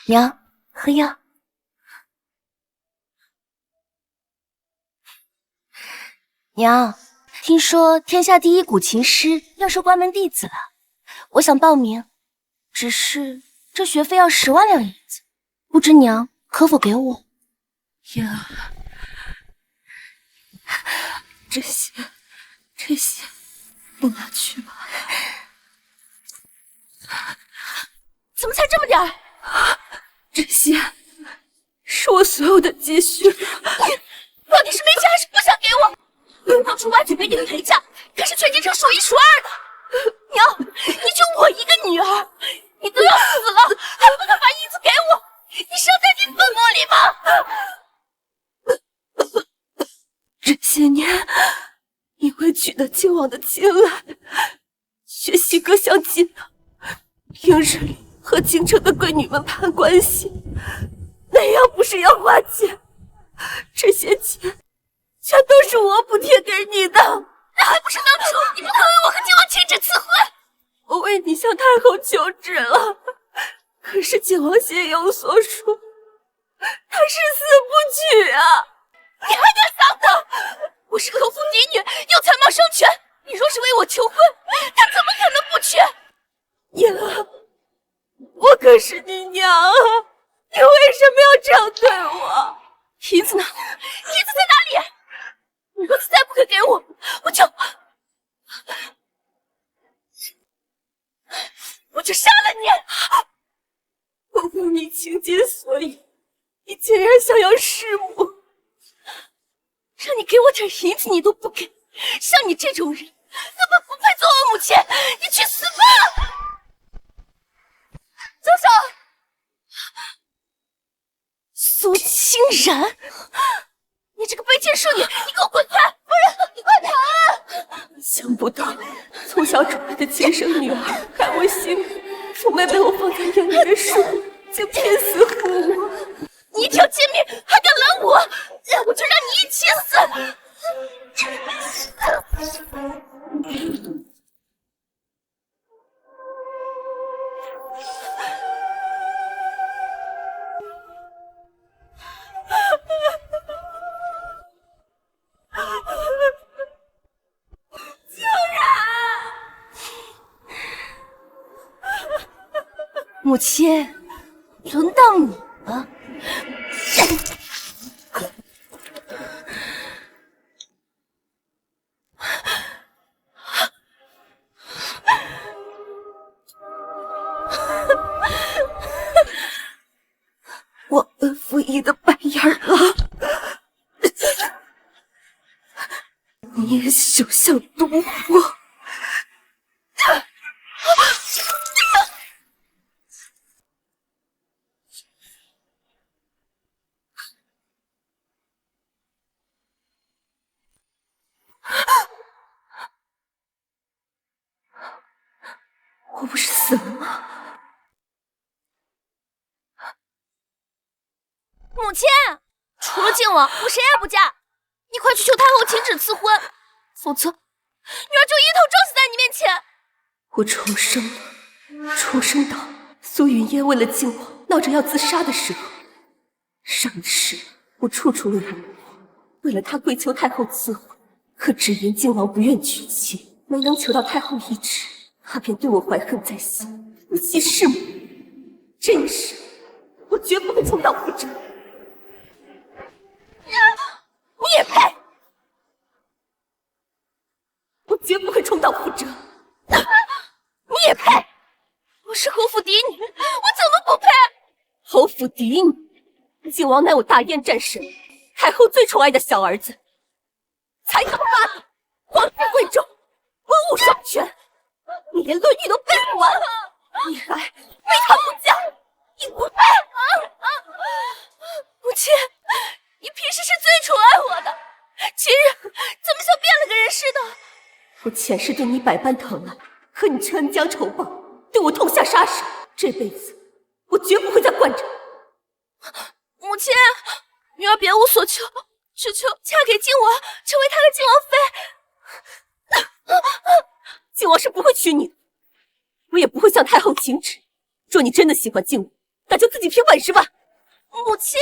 娘，喝药。娘，听说天下第一古琴师要收关门弟子了，我想报名，只是这学费要10万两银子，不知娘可否给我？燕儿，这些你拿去吧。怎么才这么点儿？这些是我所有的积蓄。你到底是没钱还是不想给我？当初婉姐给你的陪嫁，可是全京城数1数2的。娘，你就我一个女儿，你都要死了，还不肯把银子给我？你是要带进坟墓里吗？这些年，因为取得靖王的青睐，学习各项技能，平日里和京城的贵女们攀关系，那样不是要花钱，这些钱全都是我补贴给你的。那还不是当初你不肯为我和靖王亲旨赐婚？我为你向太后求旨了，可是靖王心有所属，他誓死不娶啊！你还敢丧的！我是侯府嫡女，有才貌双全，你若是为我求婚，他怎么可能不娶？燕儿，我可是你娘啊，你为什么要这样对我？银子呢？银子在哪里？你若是再不肯给我，我就杀了你！我为你倾尽所有，你竟然想要弑母！让你给我点银子你都不给，像你这种人根本不配做我母亲，你去死吧！住手！苏清然，你这个卑贱庶女，你给我滚开！夫人，你快跑！想不到从小宠爱的亲生女儿害我心苦，从没被我放在眼里的树，竟拼死护我。你一条贱命还敢拦我，我就让你一起死！竟然！母亲，轮到你了。忘恩负义的白眼狼，你也休想动我！我不是死了吗？母亲，除了靖王，我谁也不嫁。你快去求太后请旨赐婚，否则女儿就一头撞死在你面前。我重生了，重生到苏云烟为了靖王闹着要自杀的时候。上一世我处处为他谋划，为了他跪求太后赐婚，可只因靖王不愿娶妻，没能求到太后一旨，他便对我怀恨在心，不惜弑母。这一世我绝不会重蹈覆辙。你也配！我绝不会重蹈覆辙。你也配！我是侯府嫡女，我怎么不配？侯府嫡女，靖王乃我大燕战神，太后最宠爱的小儿子，才刚发达，皇族贵重，文武双全，你连论语都背不完，你还非他不嫁，你不配！母亲，你平时是最宠爱我的，今日怎么像变了个人似的？我前世对你百般疼爱，和你恩将仇报，对我痛下杀手，这辈子我绝不会再惯着。母亲，女儿别无所求，只求嫁给靖王，成为他的靖王妃。靖王是不会娶你的，我也不会向太后请旨。若你真的喜欢靖王，那就自己凭本事吧。母亲，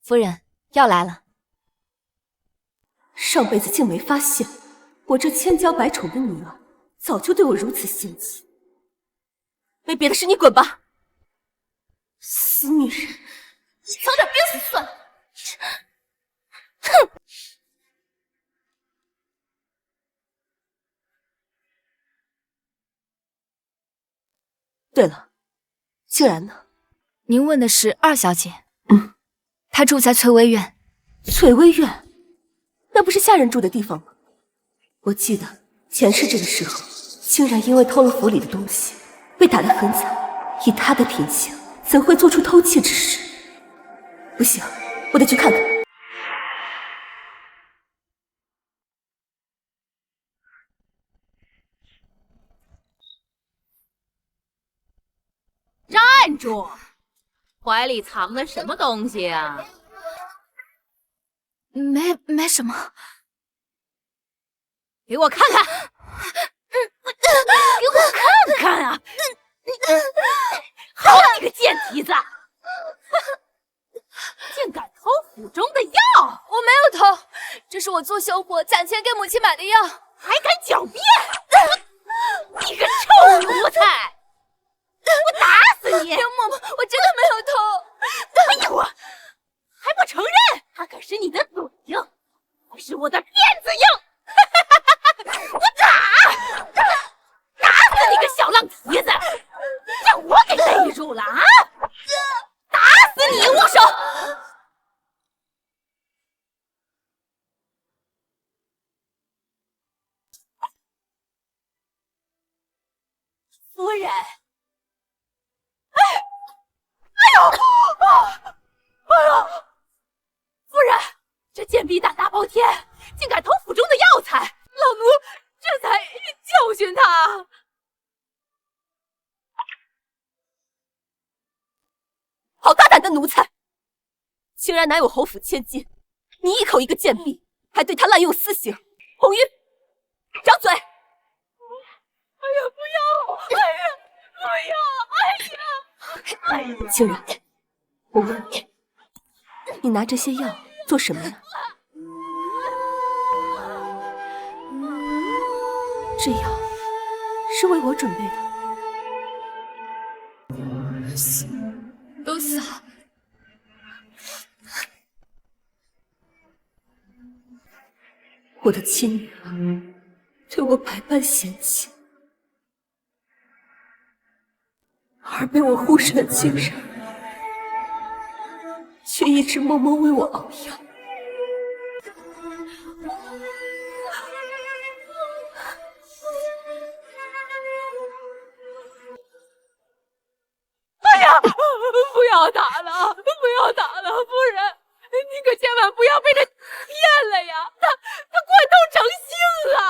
夫人，药来了。上辈子竟没发现，我这千娇百宠的女儿早就对我如此嫌弃。没别的事，你滚吧！死女人，早点憋死算了。哼！对了，静然呢？您问的是二小姐。她住在翠微院。翠微院，那不是下人住的地方吗？我记得前世这个时候，竟然因为偷了府里的东西，被打得很惨。以她的品性，怎会做出偷窃之事？不行，我得去看看。站住！怀里藏的什么东西啊？没什么。给我看看！给我看看啊！好你个贱蹄子！竟敢偷府中的药！我没有偷，这是我做香火攒钱给母亲买的药。还敢狡辩！你个臭奴才！我打死你！刘嬷嬷，我真的没有偷。哎呦，还不承认？他可是你的嘴硬，还是我的辫子硬！我打死你个小浪蹄子！让我给逮住了啊！打死你！握手！夫人。夫人，这贱婢胆大包天，竟敢偷府中的药材，老奴这才教训他。好大胆的奴才！竟然乃我侯府千金，你一口一个贱婢，还对他滥用私刑。红玉，张嘴！哎呀，不要！哎呀，不要！哎呀！竟然，我问你，你拿这些药做什么呀？这药是为我准备的。都死了。我的亲女儿对我百般嫌弃，而被我忽视的竟然却一直默默为我熬药。哎呀，不要打了，不要打了，夫人，你可千万不要被他骗了呀！他贯偷成性啊！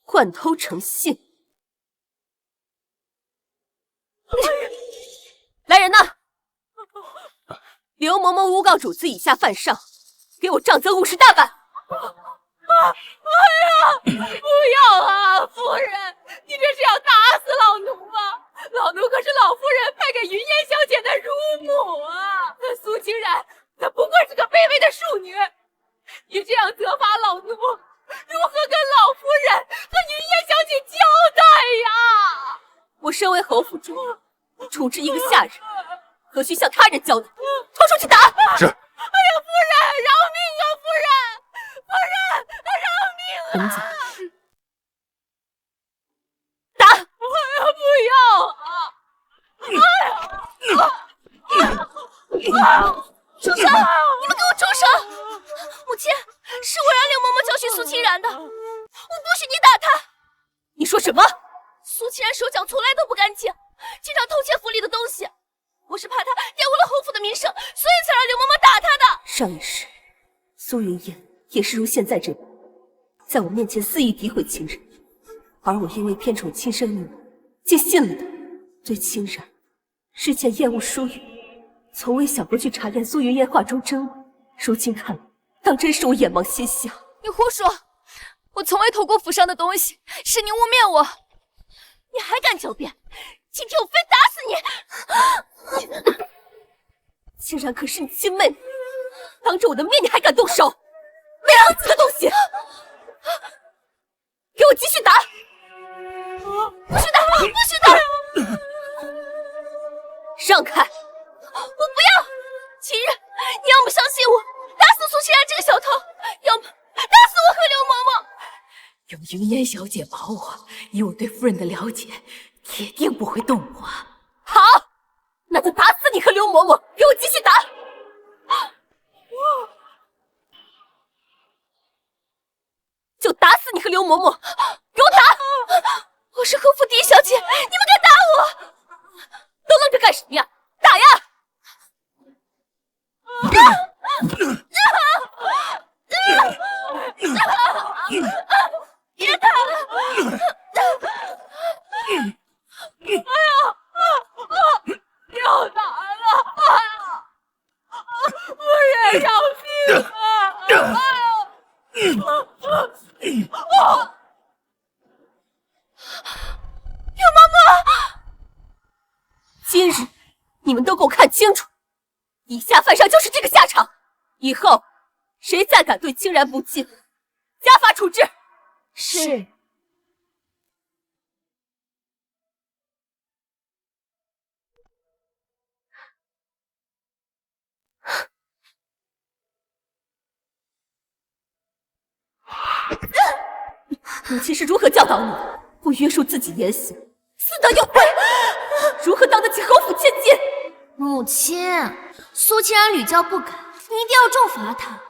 贯偷成性。来人呐！刘嬷嬷诬告主子以下犯上，给我杖责50大板！哎呀，不要啊，夫人，你这是要打死老奴吗？老奴可是老夫人派给云烟小姐的乳母啊！那苏清然，她不过是个卑微的庶女，你这样责罚老奴，如何跟老夫人和云烟小姐交代呀？我身为侯府主人，处置一个下人，何须向他人交代？拖出去打！是。哎呀，夫人，饶命啊，夫人！夫人，饶命啊！打！哎呀，不要啊！住手！你们给我住手！母亲，是我让刘嬷嬷教训苏清然的，我不许你打她。你说什么？苏清然手脚从来都不干净，经常偷窃府里的东西。我是怕她玷污了侯府的名声，所以才让刘嬷嬷打她的。上一世，苏云烟也是如现在这般，在我面前肆意诋毁亲人，而我因为偏宠亲生女儿，竟信了他，对清然之前厌恶疏远，从未想过去查验苏云烟话中真伪。如今看来，当真是我眼盲心瞎。你胡说！我从未偷过府上的东西，是您污蔑我。你还敢狡辩？今天我非打死你！竟然可是你亲妹妹，当着我的面你还敢动手，没良心的东西！给我继续打！不许打！不许打！让开！我不要！秦冉，你要么相信我，打死苏清然这个小偷，要么打死我和刘嬷嬷。有云烟小姐保我，以我对夫人的了解，铁定不会动我。好，那就打死你和刘嬷嬷！给我继续打！就打死你和刘嬷嬷！给我打！我是侯府第一小姐，你们敢打我？都愣着干什么呀？打呀！别打！要打了！夫人饶命啊！刘嬷嬷，今日你们都给我看清楚，以下犯上就是这个下场。以后谁再敢对清然不敬，家法处置。是。母亲是如何教导你的？不约束自己言行，私德有亏，如何当得起侯府千金？母亲，苏清然屡教不改，你一定要重罚他。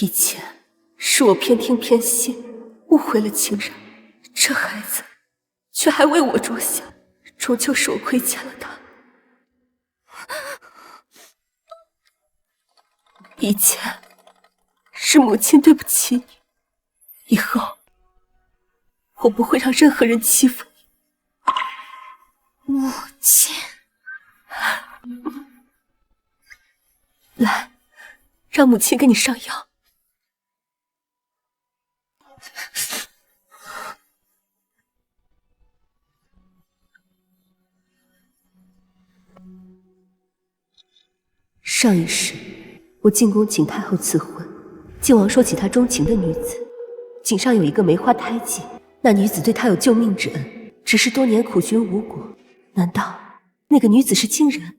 以前是我偏听偏信，误会了清然，这孩子却还为我着想，终究是我亏欠了他。以前是母亲对不起你，以后我不会让任何人欺负你。母亲，来，让母亲给你上药。上一世，我进宫请太后赐婚，靖王说起他钟情的女子，颈上有一个梅花胎记，那女子对他有救命之恩，只是多年苦寻无果。难道那个女子是清然？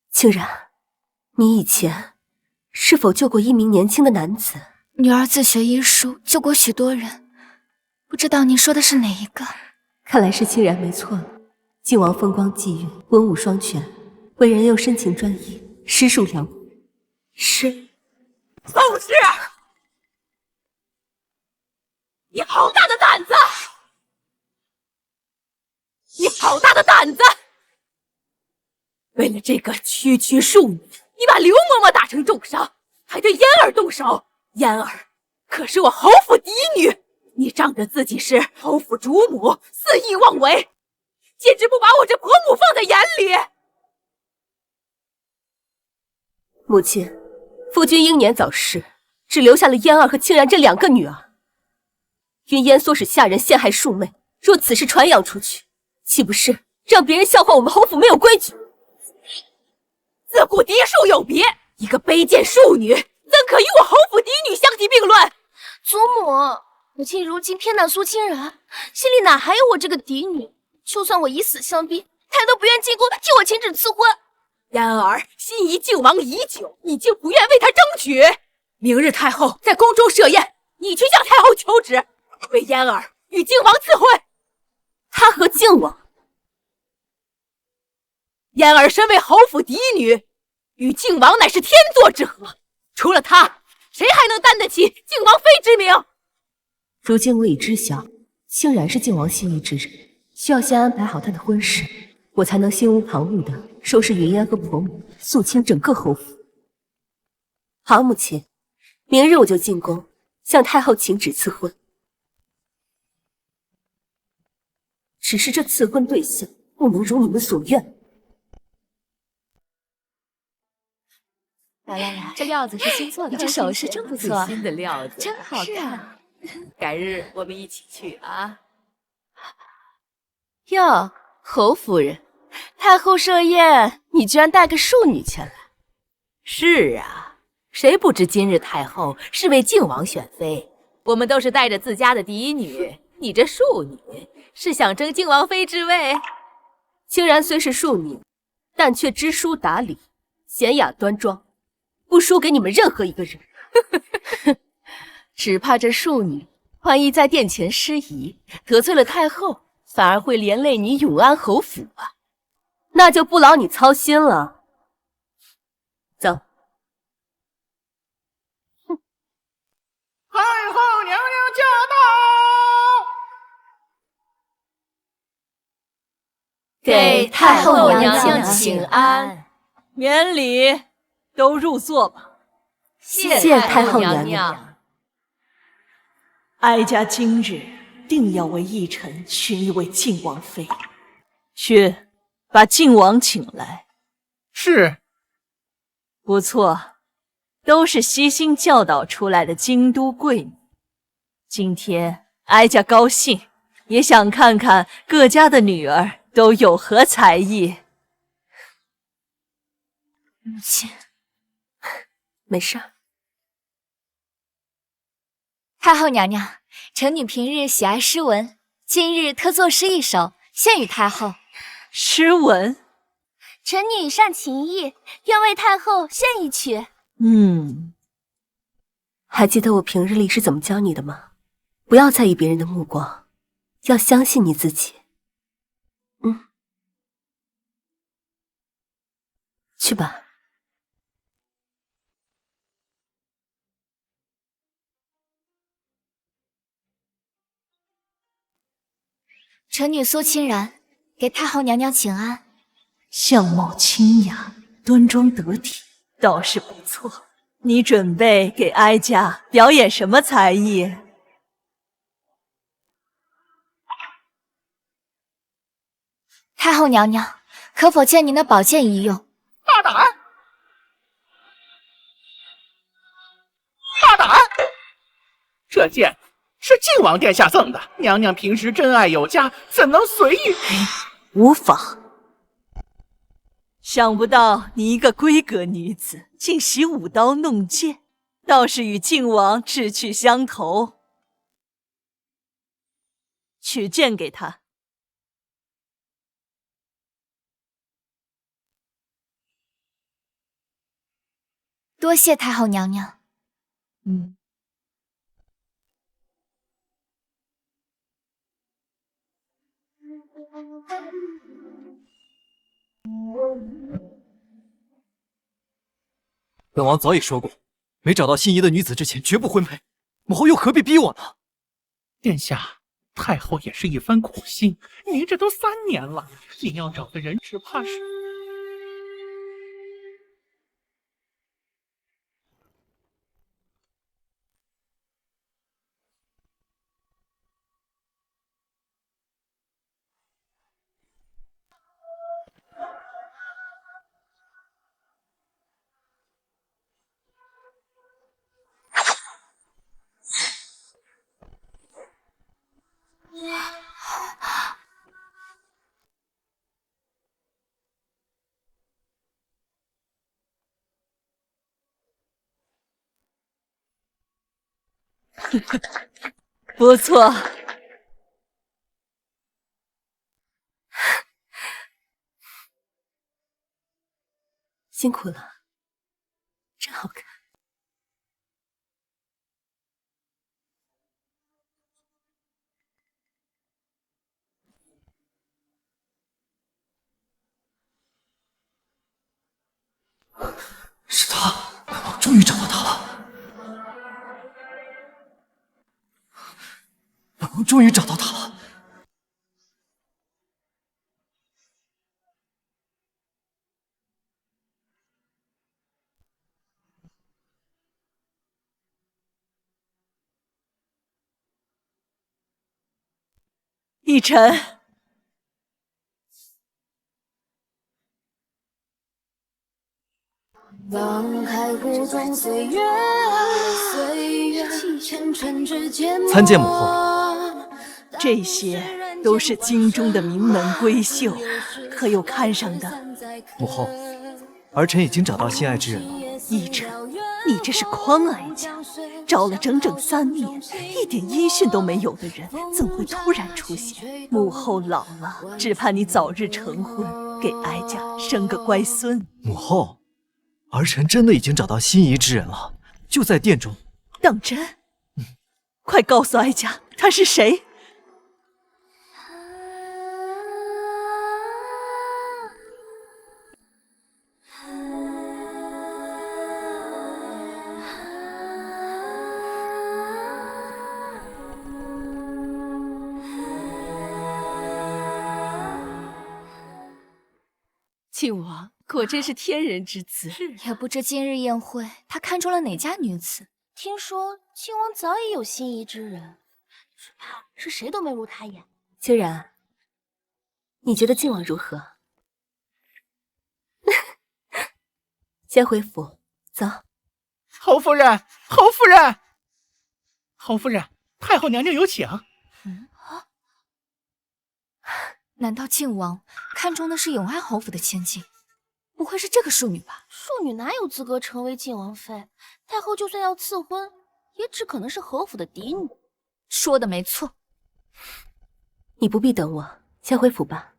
清然，你以前是否救过一名年轻的男子？女儿自学医术，救过许多人，不知道您说的是哪一个？看来是清然没错了。靖王风光霁月，文武双全，为人又深情专一，诗书良古。是宋氏，你好大的胆子！你好大的胆子！为了这个区区庶女，你把刘嬷嬷打成重伤，还对嫣儿动手。嫣儿可是我侯府嫡女，你仗着自己是侯府主母，肆意妄为，简直不把我这婆母放在眼里。母亲，夫君英年早逝，只留下了嫣儿和清然这2个女儿。云烟唆使下人陷害庶妹，若此事传扬出去，岂不是让别人笑话我们侯府没有规矩？自古嫡庶有别，一个卑贱庶女，怎可与我侯府嫡女相提并论？祖母，母亲如今偏袒苏清然，心里哪还有我这个嫡女？就算我以死相逼，她都不愿进宫替我请旨赐婚。嫣儿心仪靖王已久，你竟不愿为他争取？明日太后在宫中设宴，你去向太后求旨，为嫣儿与靖王赐婚。他和靖王？嫣儿身为侯府嫡女，与靖王乃是天作之合，除了他，谁还能担得起靖王妃之名？如今我已知晓，清然是靖王心仪之人，需要先安排好他的婚事，我才能心无旁骛地收拾云烟和婆母，肃清整个侯府。好，母亲，明日我就进宫向太后请旨赐婚。只是这赐婚对象不能如你们所愿。来来来，这料子是新做的，你这首饰真不错，新的料子真好看。改日我们一起去啊。哟，侯夫人，太后设宴，你居然带个庶女前来？是啊，谁不知今日太后是为靖王选妃？我们都是带着自家的嫡女，你这庶女是想争靖王妃之位？清然虽是庶女，但却知书达理，娴雅端庄，不输给你们任何一个人。只怕这庶女万一在殿前失仪，得罪了太后，反而会连累你永安侯府啊！那就不劳你操心了。走。太后娘娘驾到！给太后娘娘请安。免礼，都入座吧。谢太后娘娘。哀家今日定要为义臣寻一位靖王妃，去把靖王请来。是。不错，都是悉心教导出来的京都贵女。今天哀家高兴，也想看看各家的女儿都有何才艺。母亲，没事儿。太后娘娘，臣女平日喜爱诗文，今日特作诗一首，献与太后。诗文？臣女善琴艺，愿为太后献一曲。还记得我平日里是怎么教你的吗？不要在意别人的目光，要相信你自己。去吧。臣女苏清然给太后娘娘请安。相貌清雅，端庄得体，倒是不错。你准备给哀家表演什么才艺？太后娘娘，可否借您的宝剑一用？大胆！大胆！这剑是靖王殿下赠的，娘娘平时珍爱有加，怎能随意？无妨。想不到你一个闺阁女子，竟习舞刀弄剑，倒是与靖王志趣相投。取剑给他。多谢太后娘娘。本王早已说过，没找到心仪的女子之前，绝不婚配。母后又何必逼我呢？殿下，太后也是一番苦心，您这都3年了，您要找个人，只怕是……不错。辛苦了，真好看。是他，本王终于找到他了。本王终于找到他了。奕晨，望海湖中岁月，岁月缱绻指尖磨。参见母后。这些都是京中的名门闺秀，可有看上的？母后，儿臣已经找到心爱之人了。依着，你这是诓哀家，找了整整3年，一点音讯都没有的人，怎会突然出现？母后老了，只盼你早日成婚，给哀家生个乖孙。母后，儿臣真的已经找到心仪之人了，就在殿中。当真？快告诉哀家，他是谁？靖王果真是天人之子，也不知今日宴会他看中了哪家女子。听说靖王早已有心仪之人，只怕是谁都没入他眼。清然，你觉得靖王如何？先回府，走。侯夫人，侯夫人，侯夫人，太后娘娘有请。难道靖王看中的是永安侯府的千金？不会是这个庶女吧？庶女哪有资格成为靖王妃？太后就算要赐婚，也只可能是侯府的嫡女。说的没错。你不必等我，先回府吧。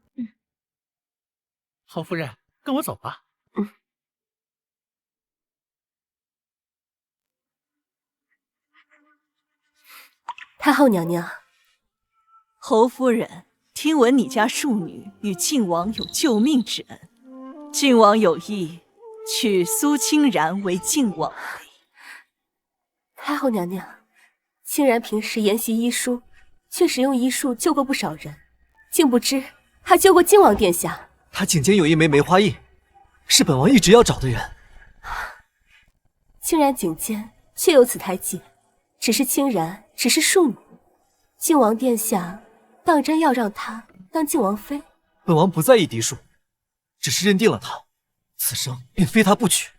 侯夫人，跟我走吧。太后娘娘，侯夫人，听闻你家庶女与靖王有救命之恩，靖王有意娶苏清然为靖王妃。太后娘娘，清然平时研习医书，确实用医术救过不少人，竟不知还救过靖王殿下。他颈间有一枚梅花印，是本王一直要找的人。清然颈间确有此胎记，只是清然只是庶女，靖王殿下当真要让她当靖王妃？本王不在意嫡庶，只是认定了她，此生便非她不娶。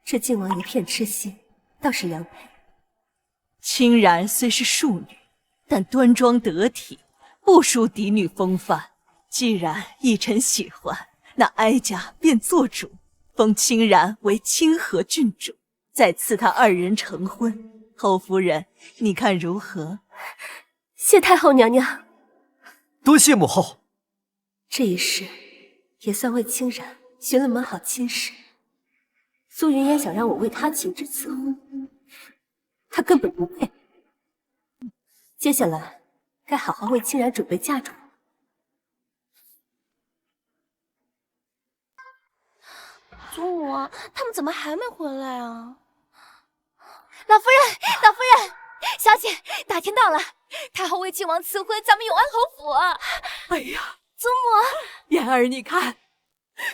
这靖王一片痴心，倒是良配。清然虽是庶女，但端庄得体，不输嫡女风范。既然一臣喜欢，那哀家便做主，封清然为清河郡主，再赐他2人成婚。侯夫人，你看如何？谢太后娘娘。多谢母后。这一世也算为清然寻了门好亲事。苏云烟想让我为她请旨赐婚，她根本不配。接下来该好好为清然准备嫁妆。祖母啊，他们怎么还没回来啊？老夫人，老夫人，小姐，打听到了，太后为靖王赐婚咱们永安侯府。哎呀，祖母，妍儿，你看，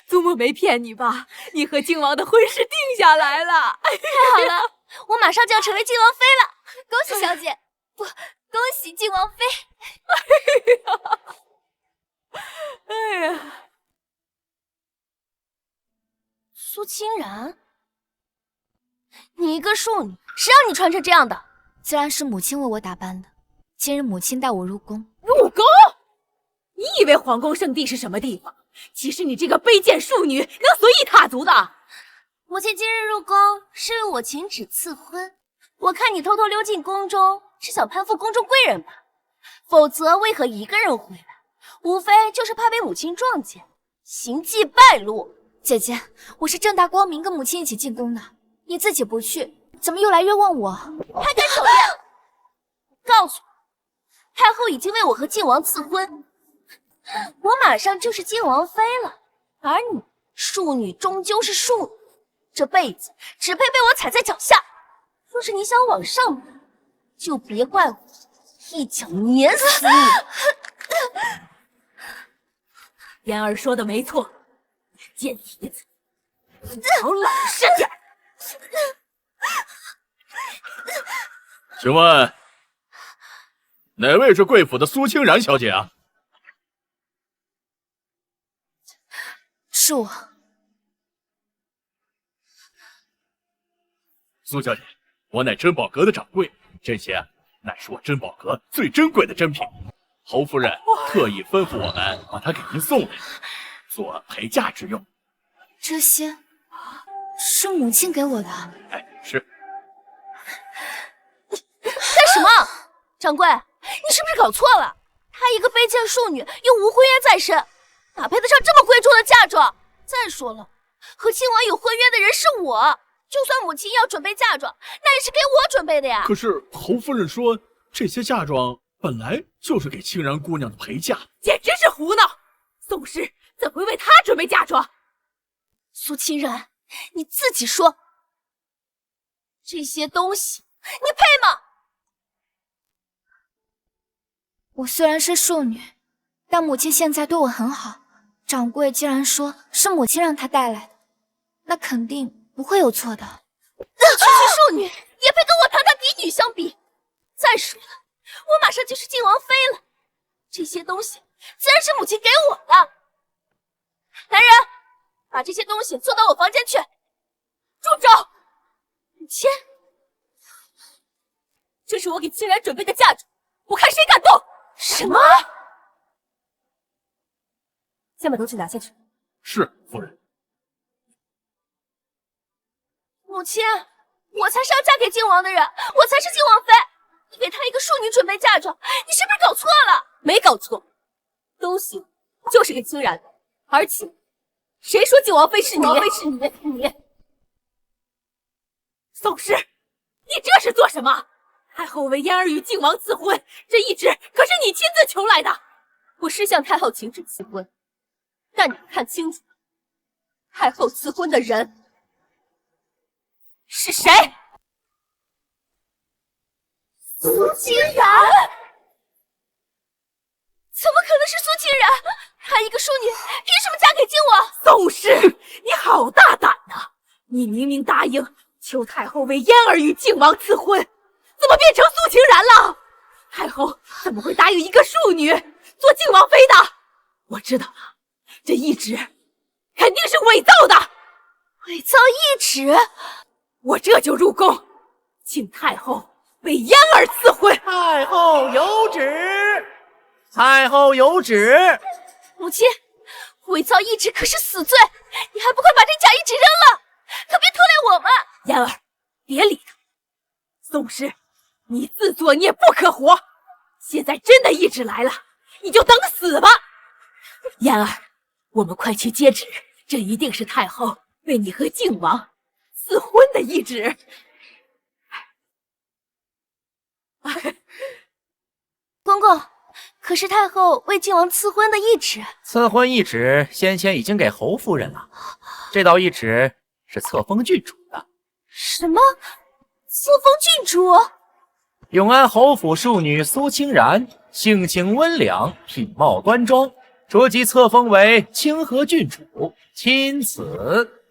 祖母没骗你吧？你和靖王的婚事定下来了。太好了，我马上就要成为靖王妃了，恭喜小姐，不，恭喜靖王妃。哎呀，苏清然，你一个庶女，谁让你穿成这样的？自然是母亲为我打扮的。今日母亲带我入宫。入宫？你以为皇宫圣地是什么地方？岂是你这个卑贱庶女能随意踏足的？母亲今日入宫是为我请旨赐婚，我看你偷偷溜进宫中，是想攀附宫中贵人吧？否则为何一个人回来？无非就是怕被母亲撞见，行迹败露。姐姐，我是正大光明跟母亲一起进宫的，你自己不去，怎么又来冤枉我？还敢狡辩！告诉我，太后已经为我和靖王赐婚，我马上就是靖王妃了。而你，庶女终究是庶女，这辈子只配被我踩在脚下。若是你想往上爬，就别怪我一脚碾死你。妍儿说的没错，贱蹄子，你好老实点。请问哪位是贵府的苏清然小姐啊？是我。苏小姐，我乃珍宝阁的掌柜，这些乃是我珍宝阁最珍贵的珍品，侯夫人特意吩咐我们把它给您送来，做陪嫁之用。这些是母亲给我的。哎，是。干什么？掌柜，你是不是搞错了？她一个卑贱庶女，又无婚约在身，哪配得上这么贵重的嫁妆？再说了，和靖王有婚约的人是我，就算母亲要准备嫁妆，那也是给我准备的呀。可是侯夫人说，这些嫁妆本来就是给清然姑娘的陪嫁，简直是胡闹！宋氏怎会为她准备嫁妆？苏清然，你自己说，这些东西你配吗？我虽然是庶女，但母亲现在对我很好。掌柜既然说是母亲让她带来的，那肯定不会有错的。区区庶女也配跟我堂堂嫡女相比？再说了，我马上就是靖王妃了，这些东西自然是母亲给我的。来人，把这些东西送到我房间去。住手！母亲，这是我给清然准备的嫁妆，我看谁敢动！什么？先把东西拿下去。是夫人。母亲，我才是要嫁给靖王的人，我才是靖王妃。你给她一个庶女准备嫁妆，你是不是搞错了？没搞错，东西就是给清然的，而且谁说靖王妃是你？你宋氏，你这是做什么？太后为嫣儿与靖王赐婚，这懿旨可是你亲自求来的。我是向太后请旨赐婚，但你们看清楚，太后赐婚的人是谁？苏清然？怎么可能是苏清然？她一个庶女，凭什么嫁给靖王？宋氏，你好大胆呐！你明明答应求太后为嫣儿与靖王赐婚，怎么变成苏清然了？太后怎么会答应一个庶女做靖王妃的？我知道了，这懿旨肯定是伪造的。伪造懿旨？我这就入宫，请太后为嫣儿赐婚。太后有旨，太后有旨。母亲，伪造懿旨可是死罪，你还不快把这假懿旨扔了，可别拖累我们。嫣儿，别理他。宋氏，你自作孽不可活，现在真的懿旨来了，你就等死吧。嫣儿，我们快去接旨，这一定是太后为你和靖王赐婚的懿旨。公公，可是太后为靖王赐婚的懿旨？赐婚懿旨先前已经给侯夫人了，这道懿旨是册封郡主的。什么？册封郡主？永安侯府庶女苏清然，性情温良，品貌端庄，着即册封为清河郡主，钦此。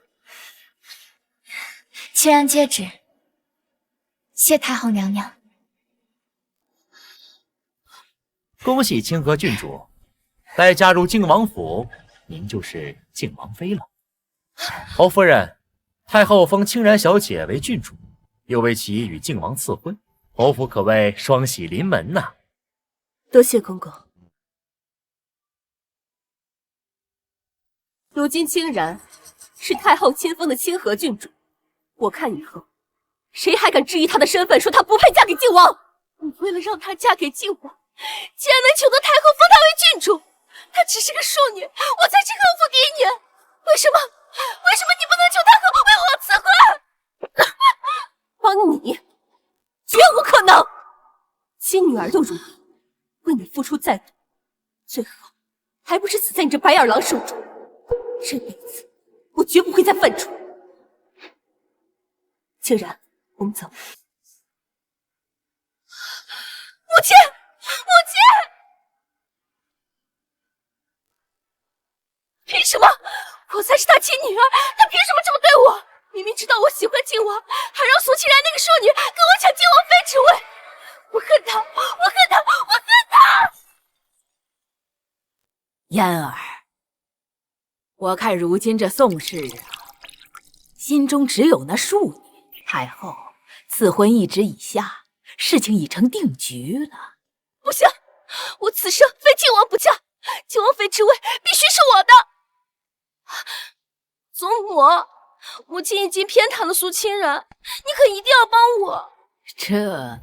清然接旨，谢太后娘娘。恭喜清河郡主，待加入靖王府，您就是靖王妃了。侯夫人，太后封清然小姐为郡主，又为其与靖王赐婚，侯府可谓双喜临门呐。多谢公公。如今清然是太后亲封的清河郡主，我看以后谁还敢质疑她的身份，说她不配嫁给靖王？你为了让她嫁给靖王，竟然能求得太后封她为郡主，她只是个庶女，我才是后府嫡女，为什么你不能求太后为我赐婚？帮你，绝无可能！亲女儿都如你，为你付出再多，最后还不是死在你这白眼狼手中？这辈子我绝不会再犯错。清然，我们走。母亲，凭什么？我才是他亲女儿，他凭什么这么对我？明明知道我喜欢靖王，还让苏清然那个庶女跟我抢靖王妃之位，我恨他！嫣儿，我看如今这宋氏啊，心中只有那庶女，太后赐婚一纸以下，事情已成定局了。不行，我此生非靖王不嫁，靖王妃之位必须是我的。祖母，母亲已经偏袒了苏清然，你可一定要帮我。这……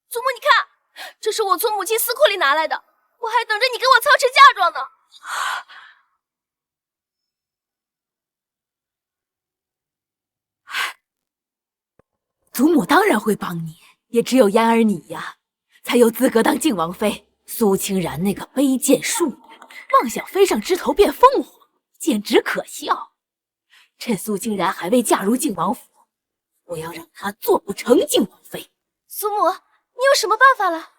祖母，你看，这是我从母亲私库里拿来的，我还等着你给我操持嫁妆呢。祖母当然会帮你，也只有嫣儿你呀，才有资格当靖王妃。苏清然那个卑贱庶女，妄想飞上枝头变凤凰，简直可笑。趁苏清然还未嫁入靖王府，我要让她做不成靖王妃。祖母，你有什么办法了？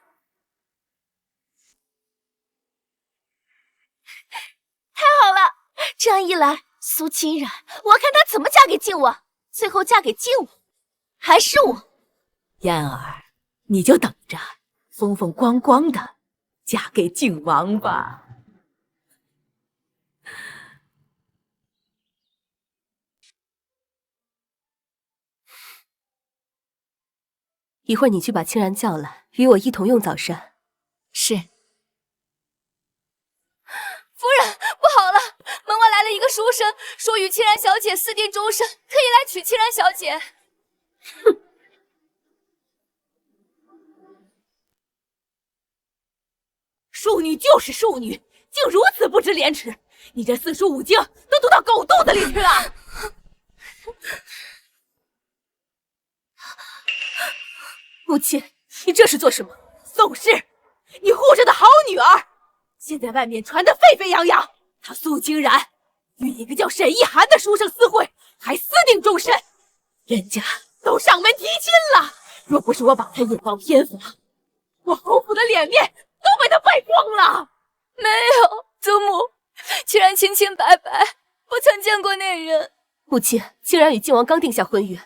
太好了，这样一来，苏清然，我要看她怎么嫁给靖王，最后嫁给靖王，还是我。嫣儿，你就等着风风光光的嫁给靖王吧。一会儿你去把清然叫来，与我一同用早膳。是。夫人，不好了，门外来了一个书生，说与清然小姐私定终身，可以来娶清然小姐。哼！庶女就是庶女，竟如此不知廉耻！你这四书五经都读到狗肚子里去了！母亲，你这是做什么？宋氏，你护着的好女儿，现在外面传得沸沸扬扬，她苏清然与一个叫沈一涵的书生私会，还私定终身，人家都上门提亲了。若不是我把她引往偏房，我侯府的脸面都被她败光了。没有，祖母，清然清清白白，不曾见过那人。母亲，清然与靖王刚定下婚约，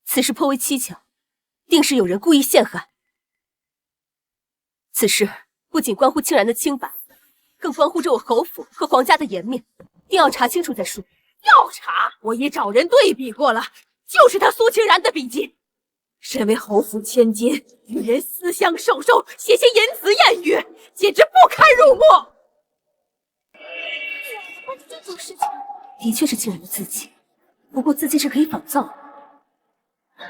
此事颇为蹊跷，定是有人故意陷害。此事不仅关乎清然的清白，更关乎着我侯府和皇家的颜面，定要查清楚再说。要查，我已找人对比过了，就是他苏清然的笔迹。身为侯府千金，与人私相授受，写些淫词艳语，简直不堪入目。这种事情的确是清然的字迹，不过字迹是可以仿造的。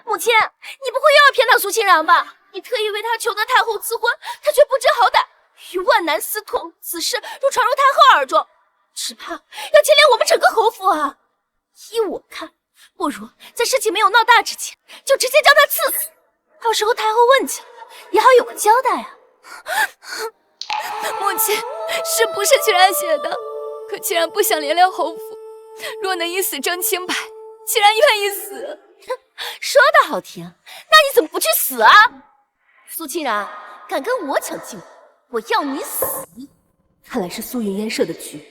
母亲，你不会又要偏袒苏清然吧？你特意为他求得太后赐婚，他却不知好歹，与万难私通，此事若传入太后耳中，只怕要牵连我们整个侯府啊！依我看，不如在事情没有闹大之前，就直接将他赐死，到时候太后问起来，也好有个交代啊。母亲，是不是清然写的？可清然不想连累侯府，若能以死争清白，清然愿意死。说的好听，那你怎么不去死啊？苏清然，敢跟我抢靖王，我要你死！看来是苏云烟设的局，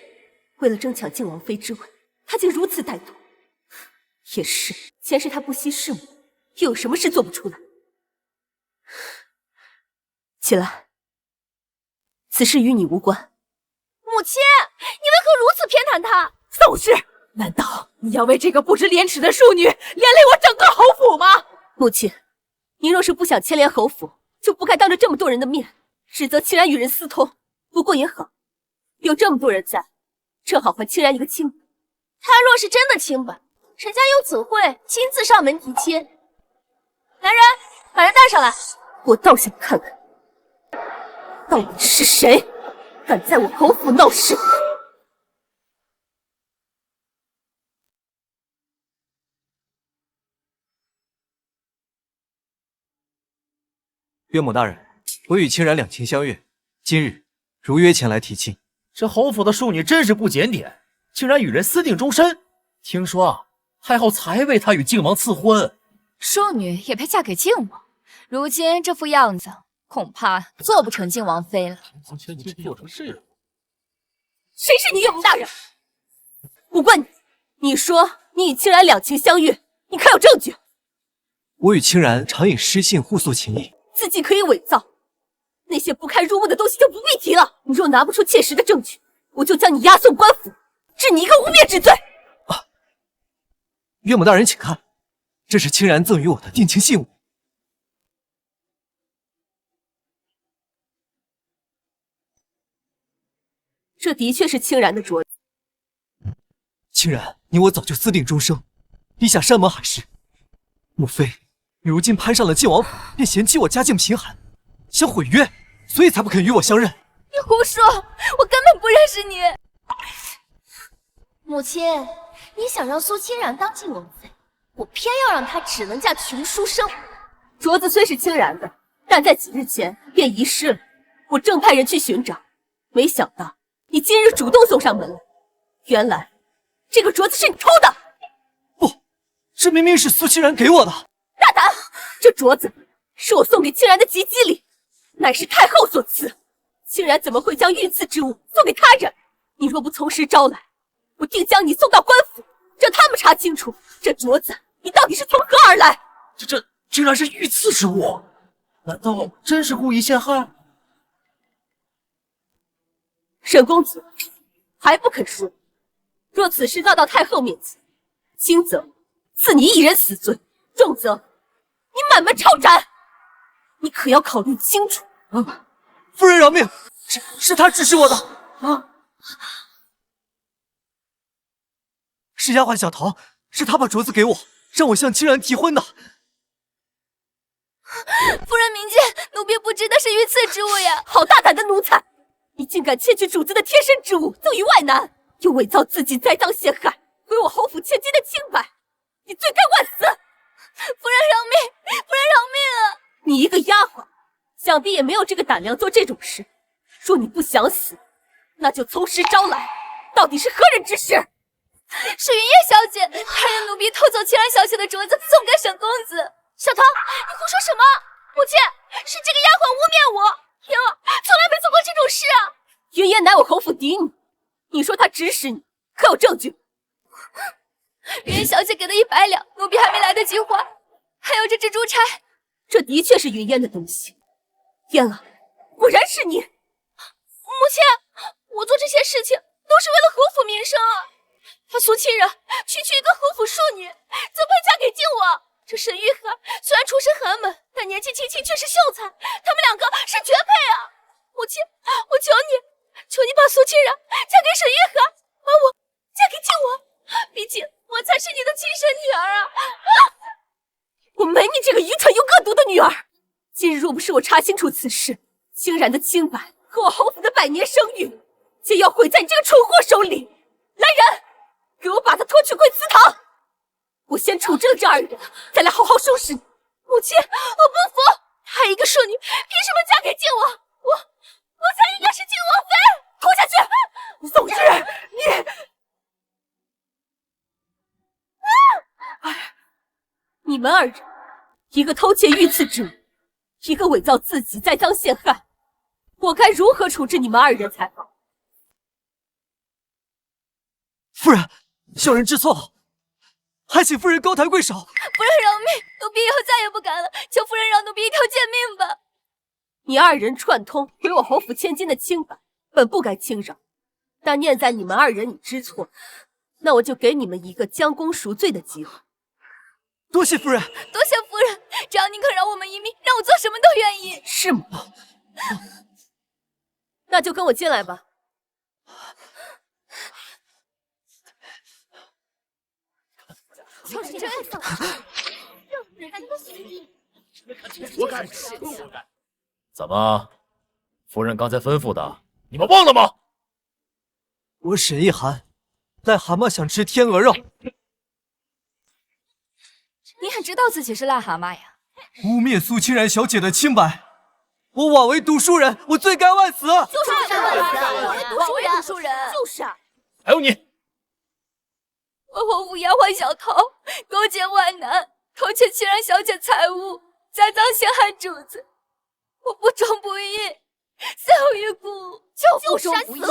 为了争抢靖王妃之位，他竟如此歹毒。也是，前世他不惜弑母，又有什么事做不出来？起来，此事与你无关。母亲，你为何如此偏袒他？宋氏，难道你要为这个不知廉耻的庶女连累我整个侯府吗？母亲，您若是不想牵连侯府，就不该当着这么多人的面指责清然与人私通。不过也好，有这么多人在，正好还清然一个清白。他若是真的清白，沈家又怎会亲自上门提亲？来人，把人带上来！我倒想看看，到底是谁敢在我侯府闹事。岳母大人，我与清然两情相悦，今日如约前来提亲。这侯府的庶女真是不检点，竟然与人私定终身。听说啊，太后才为她与靖王赐婚。庶女也配嫁给靖王？如今这副样子，恐怕做不成靖王妃了。谁是你岳母大人？我问你，你说你与清然两情相悦，你可有证据？我与清然常以诗信互诉情谊，字迹可以伪造，那些不堪入目的东西就不必提了。你若拿不出切实的证据，我就将你押送官府。治你一个污蔑之罪。岳母大人，请看，这是清然赠予我的定情信物。这的确是清然的镯子。清然，你我早就私定终生，立下山盟海誓。莫非你如今攀上了晋王府，便嫌弃我家境贫寒，想毁约，所以才不肯与我相认？你胡说，我根本不认识你。母亲，你想让苏清然当晋王妃，我偏要让她只能嫁穷书生。镯子虽是清然的，但在几日前便遗失了。我正派人去寻找，没想到你今日主动送上门来。原来这个镯子是你偷的。不，这明明是苏清然给我的。大胆！这镯子是我送给清然的吉吉礼，乃是太后所赐。清然怎么会将御赐之物送给他人？你若不从实招来，我定将你送到官府，让他们查清楚这镯子你到底是从何而来。这竟然是御赐之物，难道真是故意陷害？沈公子还不肯说，若此事闹到太后面前，轻则赐你一人死罪，重则你满门抄斩。你可要考虑清楚。夫人饶命，是他指使我的。是丫鬟小桃，是她把镯子给我，让我向清然提婚的。夫人明鉴，奴婢不知那是御赐之物呀！好大胆的奴才！你竟敢窃取主子的贴身之物赠与外男，又伪造自己栽赃陷害，毁我侯府千金的清白，你罪该万死！夫人饶命！夫人饶命啊！你一个丫鬟，想必也没有这个胆量做这种事。若你不想死，那就从实招来，到底是何人之事？是云烨小姐，她让奴婢偷走清然小姐的镯子送给沈公子。小桃，你胡说什么？母亲，是这个丫鬟污蔑我，天儿从来没做过这种事啊！云烨乃我侯府嫡女，你说她指使你，可有证据？云烨小姐给的100两，奴婢还没来得及还，还有这只珠钗，这的确是云烟的东西。嫣儿，果然是你！母亲，我做这些事情都是为了侯府名声啊！她苏清然区区一个侯府庶女，怎配嫁给晋王？这沈玉荷虽然出身寒门，但年纪轻轻却是秀才，他们两个是绝配啊！母亲，我求你把苏清然嫁给沈玉荷，把我嫁给晋王，毕竟我才是你的亲生女儿啊！我没你这个愚蠢又恶毒的女儿！今日若不是我查清楚此事，清然的清白和我侯府的百年声誉，皆要毁在你这个蠢货手里！来人，给我把他拖去贵祠堂！我先处置了这2人，再来好好收拾你。母亲，我不服！她一个庶女，凭什么嫁给晋王？我才应该是晋王妃！拖下去！宋氏，你们2人，一个偷窃御赐之物，一个伪造自己栽赃陷害，我该如何处置你们2人才好？夫人，小人知错了，还请夫人高抬贵手。夫人饶命，奴婢以后再也不敢了，求夫人饶奴婢一条贱命吧。你2人串通毁我侯府千金的清白，本不该轻饶，但念在你们2人已知错，那我就给你们一个将功赎罪的机会。多谢夫人，多谢夫人，只要您肯饶我们一命，让我做什么都愿意。是吗？那就跟我进来吧。就是这样，我干，我干！怎么，夫人刚才吩咐的，你们忘了吗？我沈一涵，癞蛤蟆想吃天鹅肉。你还知道自己是癞蛤蟆呀？污蔑苏清然小姐的清白，我枉为读书人，我罪该万死。就是枉为读书人，就是啊！还有你，我侯府丫鬟小桃勾结外男，偷窃清然小姐财物，栽赃陷害主子，我不忠不义，死有余辜。就不忠不义，死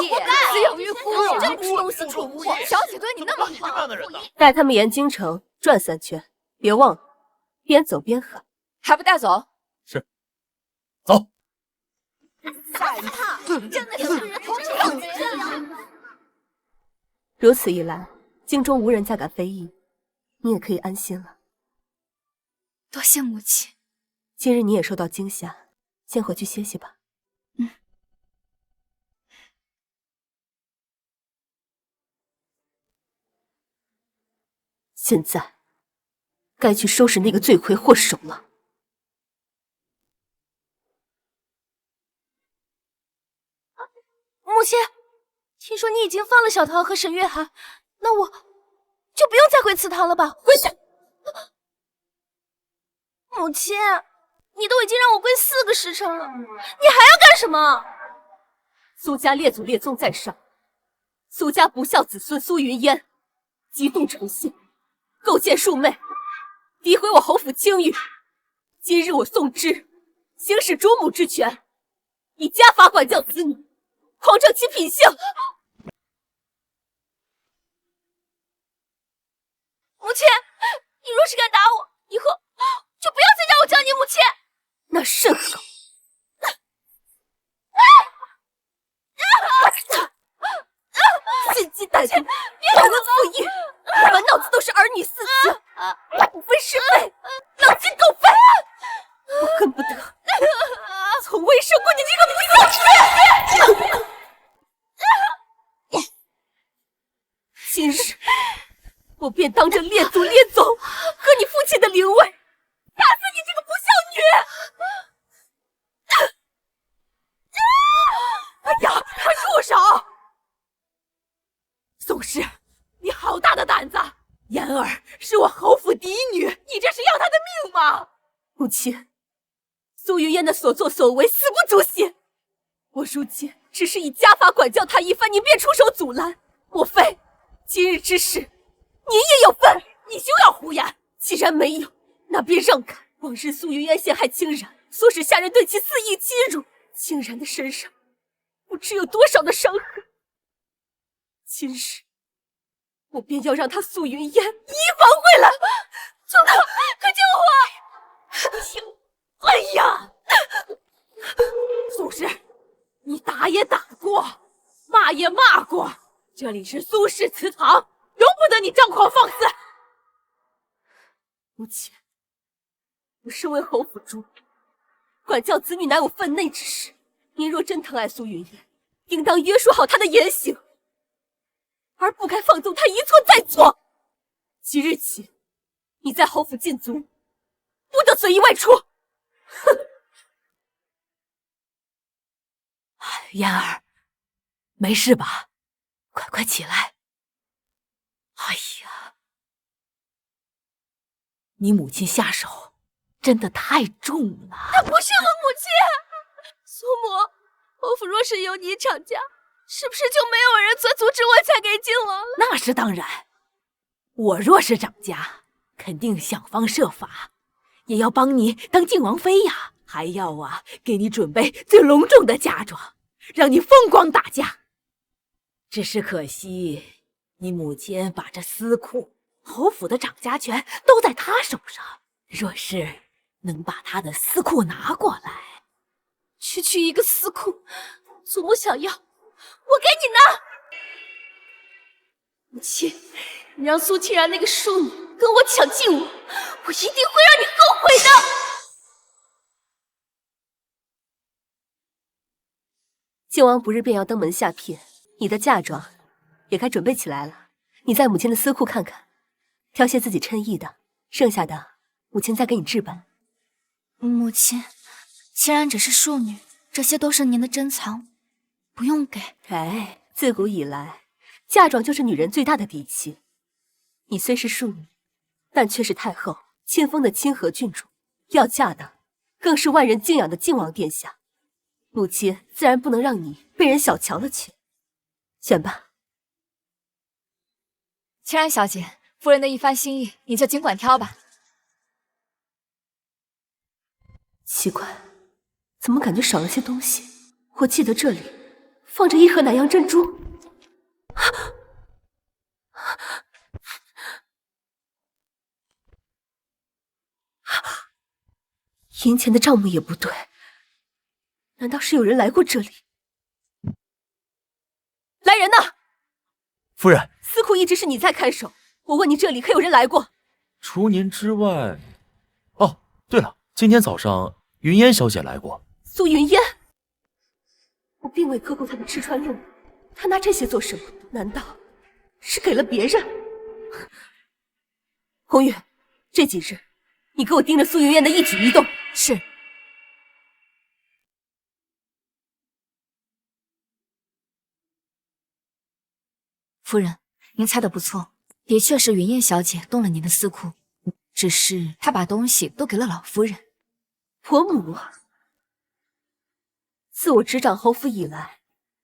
有余辜，这东西蠢物！小姐对你那么好，带他们沿京城转3圈，别忘了边走边喊。还不带走？是，走。下一趟真的有人同时要这样。如此一来，京中无人再敢非议，你也可以安心了。多谢母亲。今日你也受到惊吓，先回去歇歇吧。现在该去收拾那个罪魁祸首了。母亲，听说你已经放了小桃和沈月寒，那我就不用再回祠堂了吧？回去。母亲，你都已经让我跪4个时辰了，你还要干什么？苏家列祖列宗在上，苏家不孝子孙苏云烟激动成性，构陷庶妹，诋毁我侯府清誉。今日我宋之行使主母之权，以家法管教子女，匡正其品性。母亲，你若是敢打我，以后就不要再让我叫你母亲。那甚好。心机歹毒，忘恩负义，满脑子都是儿女私情，不分是非，狼心狗肺。我恨不得从未受过你这个不孝女。今日我便当着列祖列宗和你父亲的灵位，打死你这个不孝女！哎呀，快住手！宋氏，你好大的胆子！妍儿是我侯府嫡女，你这是要她的命吗？母亲，苏云烟的所作所为死不足惜，我如今只是以家法管教她一番，你便出手阻拦，莫非今日之事你也有份？你休要胡言！既然没有，那便让开。往日苏云烟陷害清然，唆使下人对其肆意欺辱，清然的身上不知有多少的伤痕。今日我便要让他苏云烟移防回来。宗哥，快救我！行，哎呀，苏氏，你打也打过，骂也骂过，这里是苏氏祠堂，容不得你张狂放肆。母亲，我身为侯府主母，管教子女乃我分内之事。您若真疼爱苏云烟，应当约束好她的言行，而不该放纵她一错再错。即日起，你在侯府禁足，不得随意外出。哼！嫣儿，没事吧？快起来！哎呀，你母亲下手真的太重了。她不是我母亲。苏母，侯府若是有你掌家，是不是就没有人阻止我嫁给靖王了？那是当然，我若是掌家，肯定想方设法，也要帮你当靖王妃呀，还要给你准备最隆重的嫁妆，让你风光大嫁。只是可惜，你母亲把这司库、侯府的掌家权都在她手上，若是能把她的司库拿过来，区区一个司库，祖母想要，我给你拿。母亲，你让苏清然那个庶女跟我抢靖王，我一定会让你后悔的。靖王不日便要登门下聘，你的嫁妆也该准备起来了。你在母亲的司库看看，挑些自己称意的，剩下的母亲再给你置办。母亲，清然只是庶女，这些都是您的珍藏，不用给。哎，自古以来，嫁妆就是女人最大的底气。你虽是庶女，但却是太后亲封的清河郡主，要嫁的更是万人敬仰的靖王殿下。母亲自然不能让你被人小瞧了去。选吧。清然小姐，夫人的一番心意，你就尽管挑吧。奇怪，怎么感觉少了些东西？我记得这里放着一盒南洋珍珠。银钱的账目也不对，难道是有人来过这里？来人呐！夫人，司库一直是你在看守，我问你这里可有人来过？除您之外，哦，对了，今天早上云烟小姐来过。苏云烟，我并未克扣她的吃穿用度，她拿这些做什么？难道是给了别人？红玉，这几日你给我盯着苏云烟的一举一动。是。夫人，您猜的不错，的确是云烟小姐动了您的私库，只是她把东西都给了老夫人。婆母，自我执掌侯府以来，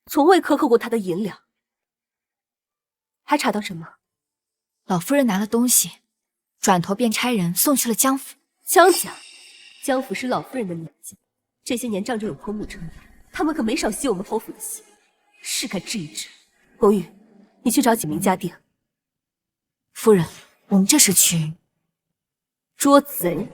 从未克扣过她的银两。还查到什么？老夫人拿了东西，转头便差人送去了江府。江家，江府是老夫人的娘家，这些年仗着有婆母撑腰，他们可没少吸我们侯府的血，是该治一治。红玉，你去找几名家丁。夫人，我们这是去捉贼。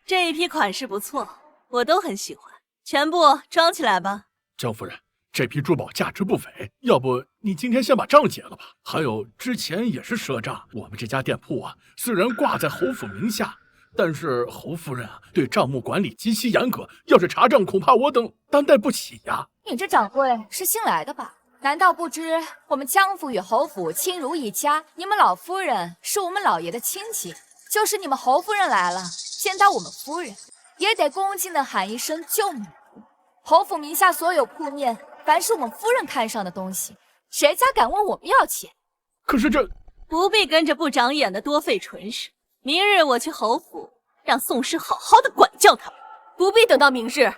这一批款式不错，我都很喜欢，全部装起来吧。江夫人，这批珠宝价值不菲，要不你今天先把账结了吧？还有之前也是赊账，我们这家店铺啊，虽然挂在侯府名下，但是侯夫人啊对账目管理极其严格，要是查账，恐怕我等担待不起呀。你这掌柜是新来的吧？难道不知我们江府与侯府亲如一家？你们老夫人是我们老爷的亲戚，就是你们侯夫人来了，见到我们夫人，也得恭敬的喊一声舅母。侯府名下所有铺面，凡是我们夫人看上的东西，谁家敢问我们要钱？可是这不必跟着不长眼的多费唇舌。明日我去侯府，让宋氏好好的管教他们。不必等到明日。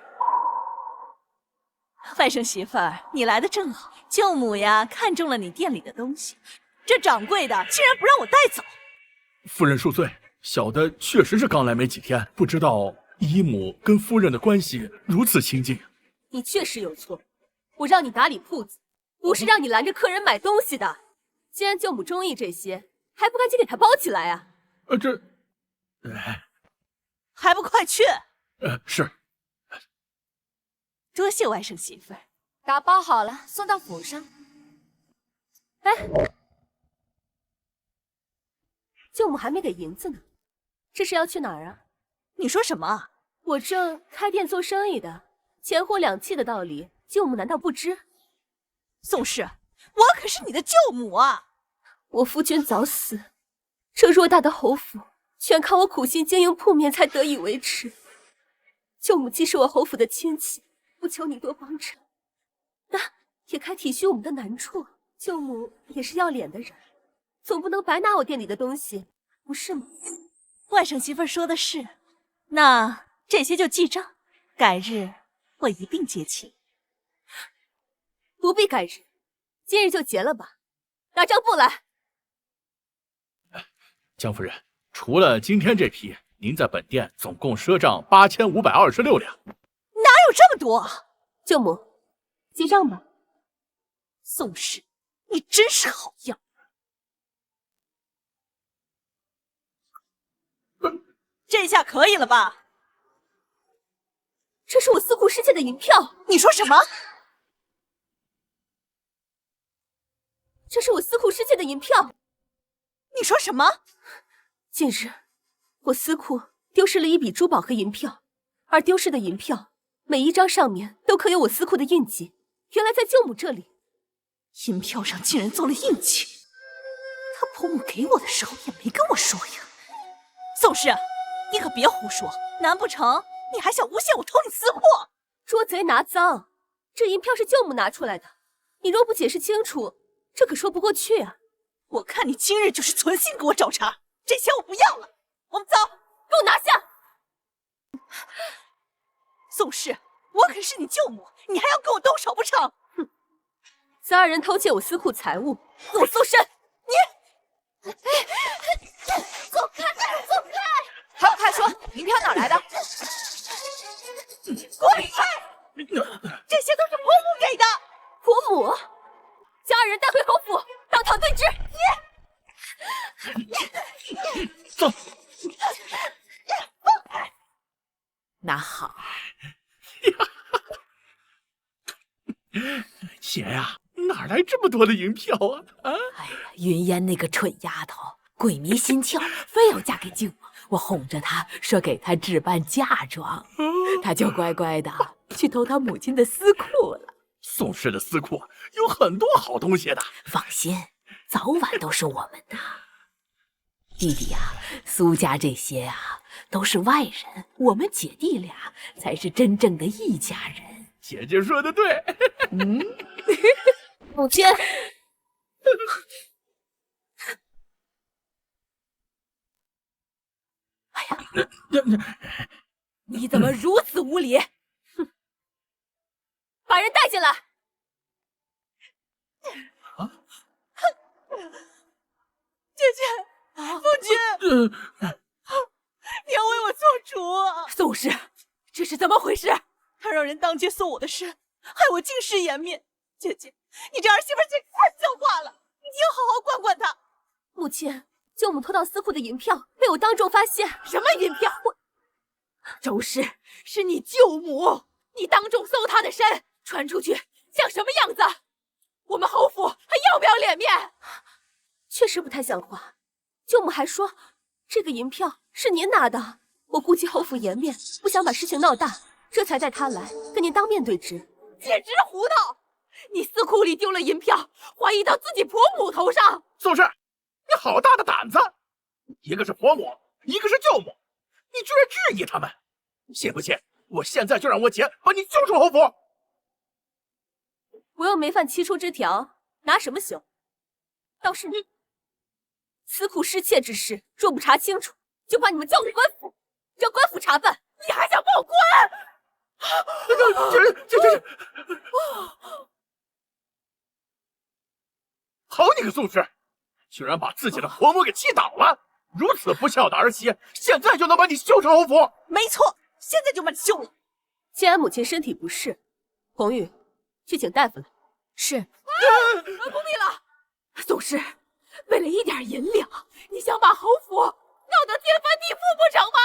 外甥媳妇儿，你来的正好，舅母呀看中了你店里的东西，这掌柜的竟然不让我带走。夫人恕罪，小的确实是刚来没几天，不知道姨母跟夫人的关系如此亲近。你确实有错，我让你打理铺子，不是让你拦着客人买东西的。既然舅母中意这些，还不赶紧给她包起来啊？还不快去！是。多谢外甥媳妇儿。打包好了，送到府上。哎，舅母还没给银子呢，这是要去哪儿啊？你说什么？我这开店做生意的，钱货两讫的道理，舅母难道不知？宋氏，我可是你的舅母啊！我夫君早死，这偌大的侯府，全靠我苦心经营铺面才得以维持。舅母既是我侯府的亲戚，不求你多帮衬，那也该体恤我们的难处。舅母也是要脸的人，总不能白拿我店里的东西，不是吗？外甥媳妇说的是，那这些就记账，改日我一并结清。不必改日，今日就结了吧。打账簿来。江夫人，除了今天这批，您在本店总共赊账8526两。哪有这么多？舅母，结账吧。宋氏，你真是好样。这下可以了吧？这是我司库失窃的银票。你说什么？这是我司库失窃的银票。你说什么？近日，我司库丢失了一笔珠宝和银票，而丢失的银票每一张上面都刻有我司库的印记。原来在舅母这里，银票上竟然做了印记。他婆母给我的时候也没跟我说呀。宋氏，你可别胡说，难不成你还想诬陷我偷你私库？捉贼拿赃，这银票是舅母拿出来的，你若不解释清楚，这可说不过去啊！我看你今日就是存心给我找茬，这钱我不要了，我们走，给我拿下！宋氏，我可是你舅母，你还要跟我动手不成？哼！3人偷窃我司库财物，给我搜身！你走开，走开！还不快说，银票哪来的？滚开！这些都是婆母给的。婆母，将2人带回侯府，当场对质。走。那好，姐呀，哪来这么多的银票啊？啊！哎呀，云烟那个蠢丫头，鬼迷心窍，非要嫁给靖王。我哄着她说给她置办嫁妆，她就乖乖的去偷她母亲的私库了。宋氏的私库有很多好东西的。放心，早晚都是我们的。弟弟呀，苏家这些啊都是外人，我们姐弟俩才是真正的一家人。姐姐说的对。母亲，哎呀，你怎么如此无礼？哼！把人带进来。啊！姐姐，父亲，你要为我做主啊！宋氏，这是怎么回事？他让人当街送我的身，害我尽失颜面。姐姐，你这儿媳妇简直太狡猾了，你要好好管管她。母亲，舅母偷到私库的银票被我当众发现。什么银票？周氏，是你舅母，你当众搜她的身，传出去像什么样子？我们侯府还要不要脸面？确实不太像话。舅母还说这个银票是您拿的，我顾及侯府颜面，不想把事情闹大，这才带他来跟您当面对质。简直胡闹！你私库里丢了银票，怀疑到自己婆母头上。宋氏，你好大的胆子！一个是婆母，一个是舅母，你居然质疑他们！信不信我现在就让我姐把你揪出侯府？我又没犯七出之条，拿什么羞？倒是你，私库失窃之事，若不查清楚，就把你们交给官府，让官府查办。你还想报官？这！好你个宋氏，居然把自己的婆母给气倒了！如此不孝的儿媳，现在就能把你休成侯府？没错，现在就把你休了。既然母亲身体不适，红玉去请大夫来。是。不必了，宋氏，为了一点银两，你想把侯府闹得天翻地覆不成吗？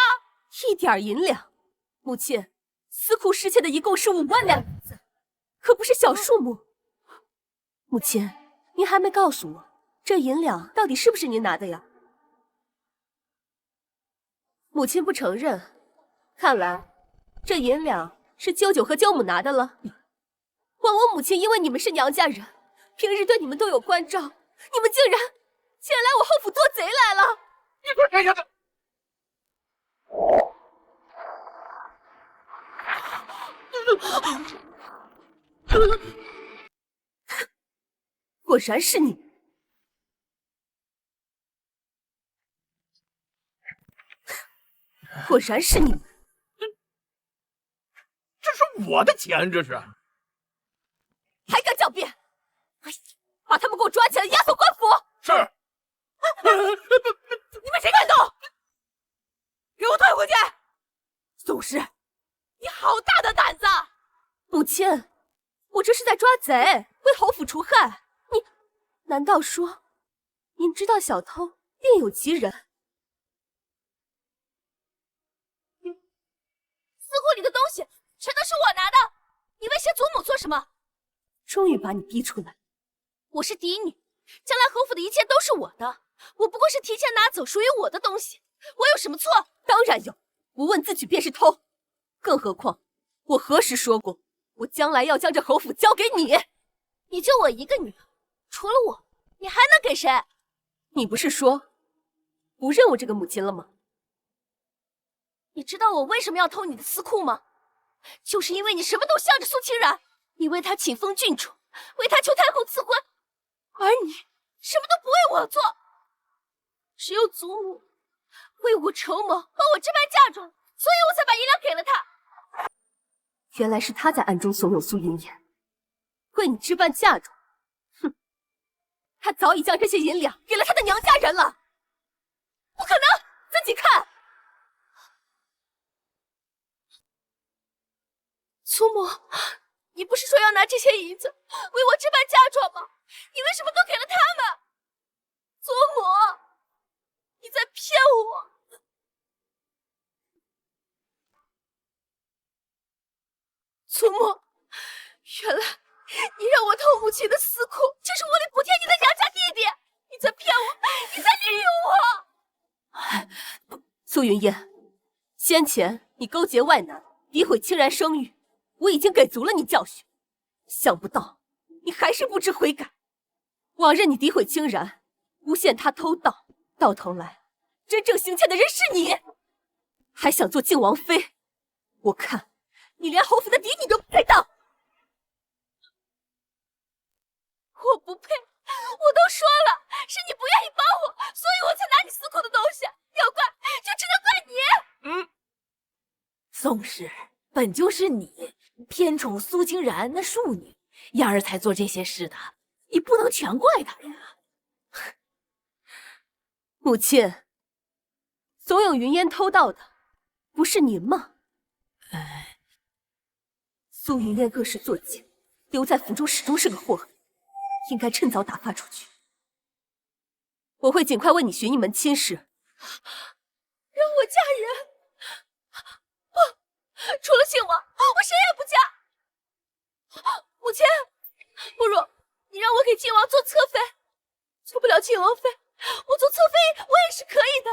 一点银两，母亲，私库失窃的一共是5万两银子，可不是小数目。母亲，您还没告诉我，这银两到底是不是您拿的呀？母亲不承认，看来这银两是舅舅和舅母拿的了。枉我母亲因为你们是娘家人，平日对你们都有关照，你们竟然来我后府做贼来了！你快看下子！果然是你！果然是你！这是我的钱，这是！还敢狡辩！哎呀，把他们给我抓起来，押送官府！是。你们谁敢动？给我退回去！宋氏，你好大的胆子！母亲，我这是在抓贼，为侯府除害。你难道说您知道小偷另有其人？私库里的东西全都是我拿的，你威胁祖母做什么？终于把你逼出来。我是嫡女，将来侯府的一切都是我的，我不过是提前拿走属于我的东西，我有什么错？当然有，不问自取便是偷。更何况，我何时说过，我将来要将这侯府交给你？你就我一个女儿，除了我，你还能给谁？你不是说不认我这个母亲了吗？你知道我为什么要偷你的私库吗？就是因为你什么都向着苏清然，你为他请封郡主，为他求太后赐婚，而你什么都不为我做，只有祖母为我筹谋，帮我置办嫁妆，所以我才把银两给了他。原来是他在暗中怂恿苏云烟，为你置办嫁妆。哼，他早已将这些银两给了他的娘家人了。不可能，自己看。祖母，你不是说要拿这些银子为我置办嫁妆吗？你为什么都给了他们？祖母，你在骗我！苏沫，原来你让我偷母亲的私库，就是为了补贴你的娘家弟弟！你在骗我，你在利用我！苏云烟，先前你勾结外男，诋毁清然声誉，我已经给足了你教训，想不到你还是不知悔改。往日你诋毁清然，诬陷他偷盗，到头来真正行窃的人是你，还想做靖王妃，我看你连侯府的嫡女都不配当。我不配，我都说了，是你不愿意帮我，所以我才拿你私库的东西，要怪就只能怪你。宋氏本就是你偏宠苏清然那庶女，燕儿才做这些事的，你不能全怪她呀。母亲，怂恿云烟偷盗的不是您吗？苏云烟恶事做尽，留在府中始终是个祸害，应该趁早打发出去。我会尽快为你寻一门亲事。让我嫁人？不，除了靖王，我谁也不嫁。母亲，不如你让我给靖王做侧妃，做不了靖王妃，我做侧妃我也是可以的。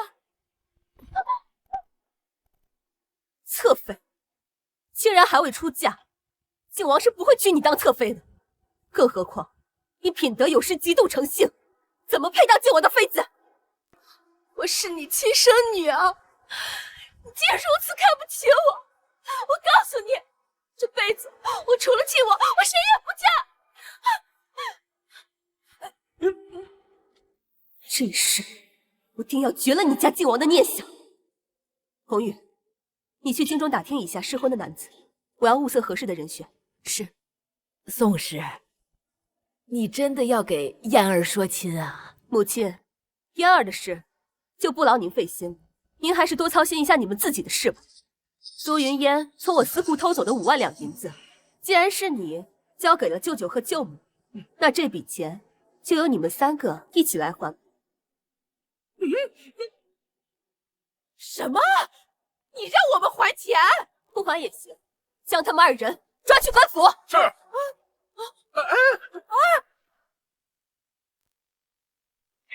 侧妃？竟然还未出嫁，靖王是不会娶你当侧妃的。更何况你品德有失，极度成性，怎么配当靖王的妃子？我是你亲生女儿，你竟如此看不起我！我告诉你，这辈子我除了靖王，我谁也不嫁。这一世我定要绝了你家靖王的念想。红玉，你去京中打听一下适婚的男子，我要物色合适的人选。是，宋氏，你真的要给燕儿说亲啊？母亲，嫣儿的事就不劳您费心，您还是多操心一下你们自己的事吧。苏云烟从我私库偷走的5万两银子，既然是你交给了舅舅和舅母，那这笔钱就由你们3个一起来还。什么？你让我们还钱？不还也行，将他们2人抓去官府。是。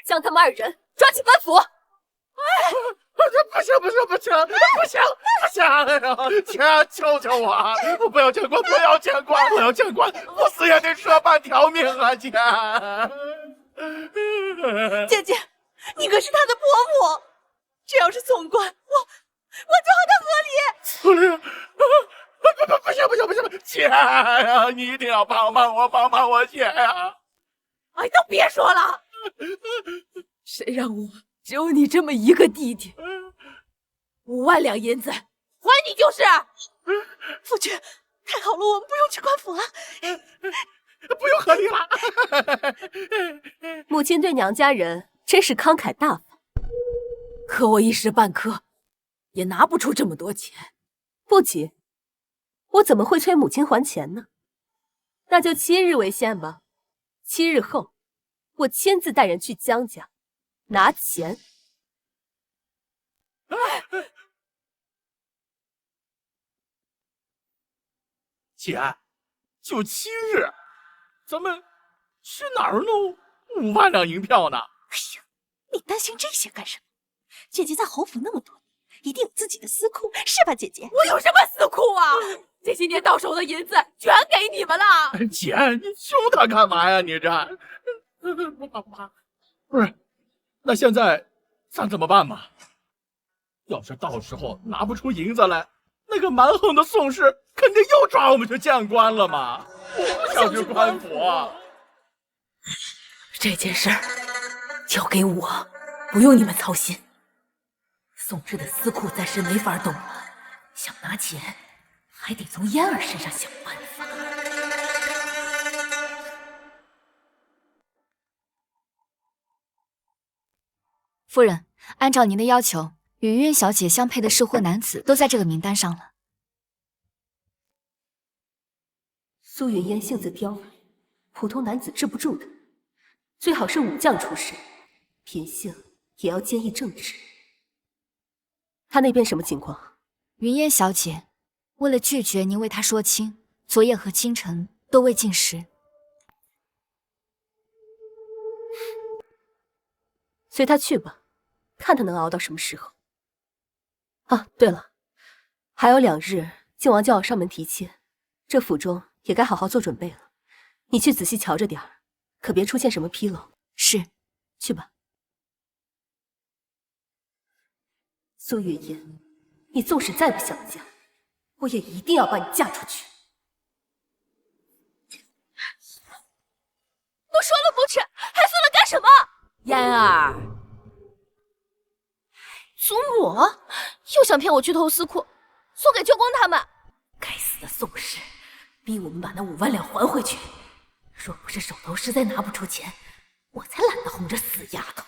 将他们2人抓去官府。不行！姐，求求我，不要见官！我要见官，我死也得舍半条命啊！姐，姐姐，你可是他的婆母，这要是送官，我就和他和理。不行！姐呀，你一定要帮帮我姐呀！哎，都别说了，谁让我只有你这么一个弟弟？5万两银子，还你就是。夫君，太好了，我们不用去官府了，不用和理了。母亲对娘家人真是慷慨大方，可我一时半刻也拿不出这么多钱。不急，我怎么会催母亲还钱呢？那就7日为限吧。7日后，我亲自带人去江家拿钱。姐，就7日，咱们去哪儿弄5万两银票呢？哎呀，你担心这些干什么？姐姐在侯府那么多年，一定有自己的私库，是吧，姐姐？我有什么私库啊？这些年到手的银子全给你们了。姐，你凶他干嘛呀？你这不是，那现在咱怎么办嘛？要是到时候拿不出银子来，那个蛮横的宋氏肯定又抓我们去见官了嘛！我不想去官府。这件事儿交给我，不用你们操心。宋氏的私库暂时没法动了，想拿钱还得从嫣儿身上想办法。夫人，按照您的要求，与云云小姐相配的适婚男子都在这个名单上了。苏云烟性子刁蛮，普通男子治不住的，最好是武将出身，品性也要坚毅正直。他那边什么情况？云烟小姐为了拒绝您为她说亲，昨夜和清晨都未进食。随他去吧，看他能熬到什么时候。啊，对了，还有2日，靖王就要上门提亲，这府中也该好好做准备了。你去仔细瞧着点儿，可别出现什么纰漏。是，去吧。苏月烟，你纵使再不想嫁，我也一定要把你嫁出去。都说了不吃，还送了干什么？嫣儿，祖母又想骗我去偷私库，送给舅公他们。该死的宋氏，逼我们把那5万两还回去。若不是手头实在拿不出钱，我才懒得哄着死丫头。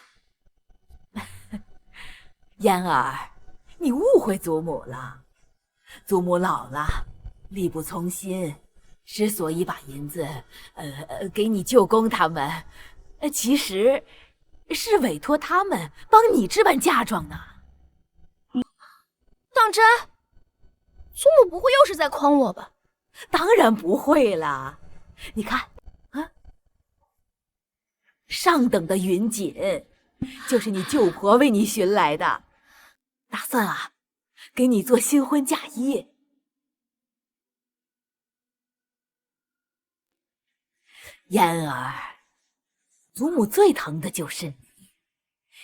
嫣儿，你误会祖母了。祖母老了，力不从心，之所以把银子给你舅公他们，其实是委托他们帮你置办嫁妆呢。当真？祖母不会又是在诓我吧？当然不会啦。你看啊，上等的云锦就是你舅婆为你寻来的，打算啊给你做新婚嫁衣。嫣儿，祖母最疼的就是你。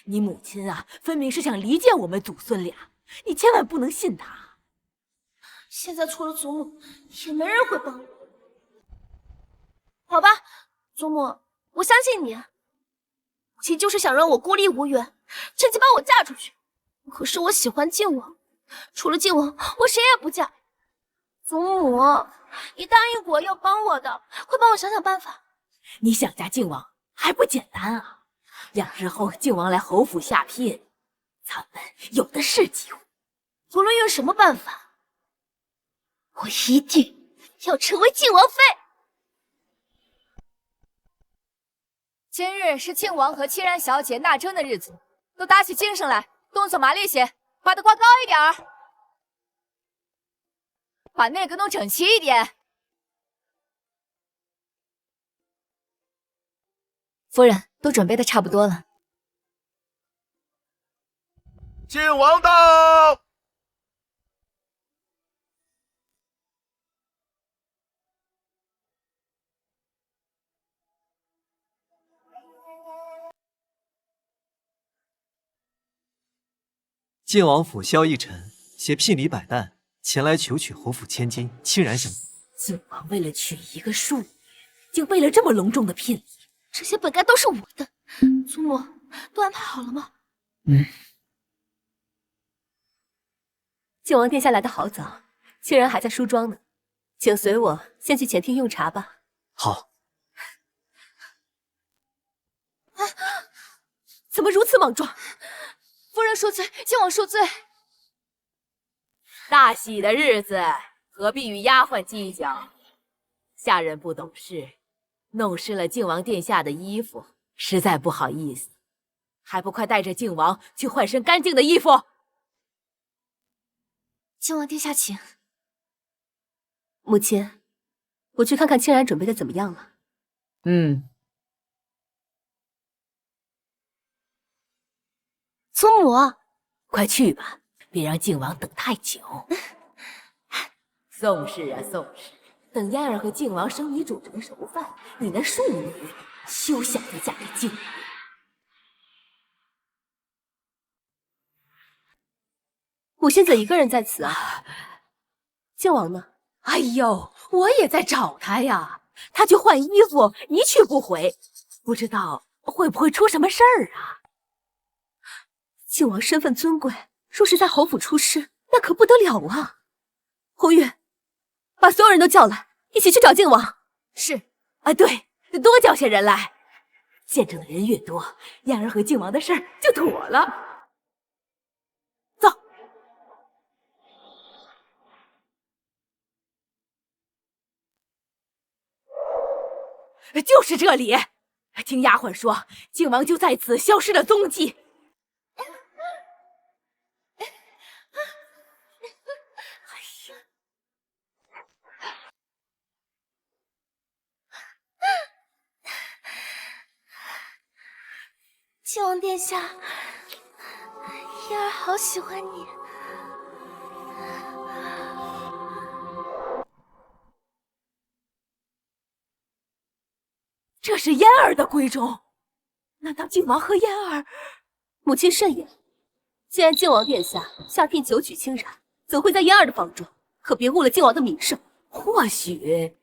你母亲啊，分明是想离间我们祖孙俩，你千万不能信她。现在除了祖母，也没人会帮我。好吧，祖母，我相信你。母亲就是想让我孤立无援，趁机把我嫁出去。可是我喜欢靖王，除了靖王，我谁也不嫁。祖母，你答应过要帮我的，快帮我想想办法。你想嫁靖王还不简单啊！2日后靖王来侯府下聘，咱们有的是机会。无论用什么办法，我一定要成为靖王妃。今日是靖王和清然小姐纳征的日子，都打起精神来，动作麻利些，把它挂高一点儿，把那个弄整齐一点。夫人，都准备的差不多了。靖王到！晋王府萧逸尘携聘礼百担前来求娶侯府千金清然小姐。靖王为了娶一个庶女，竟备了这么隆重的聘礼。这些本该都是我的，祖母都安排好了吗？靖王殿下来的好早，清然还在梳妆呢，请随我先去前厅用茶吧。好。怎么如此莽撞？夫人恕罪，靖王恕罪。大喜的日子，何必与丫鬟计较？下人不懂事，弄湿了靖王殿下的衣服，实在不好意思。还不快带着靖王去换身干净的衣服？靖王殿下请。母亲，我去看看清然准备的怎么样了。祖母，快去吧，别让靖王等太久。宋氏啊，宋氏，等嫣儿和靖王生米煮成熟饭，你那庶女休想再嫁给靖王。母亲怎一个人在此啊？靖王呢？哎呦，我也在找他呀，他去换衣服，一去不回，不知道会不会出什么事儿啊？靖王身份尊贵，若是在侯府出事，那可不得了啊！红玉，把所有人都叫来，一起去找靖王。是啊，对，多叫些人来，见证的人越多，嫣儿和靖王的事儿就妥了。走。就是这里，听丫鬟说，靖王就在此消失了踪迹。靖王殿下，嫣儿好喜欢你。这是嫣儿的闺中，难道靖王和嫣儿？母亲慎言，既然靖王殿下下聘九曲清然，怎会在嫣儿的房中？可别误了靖王的名声。或许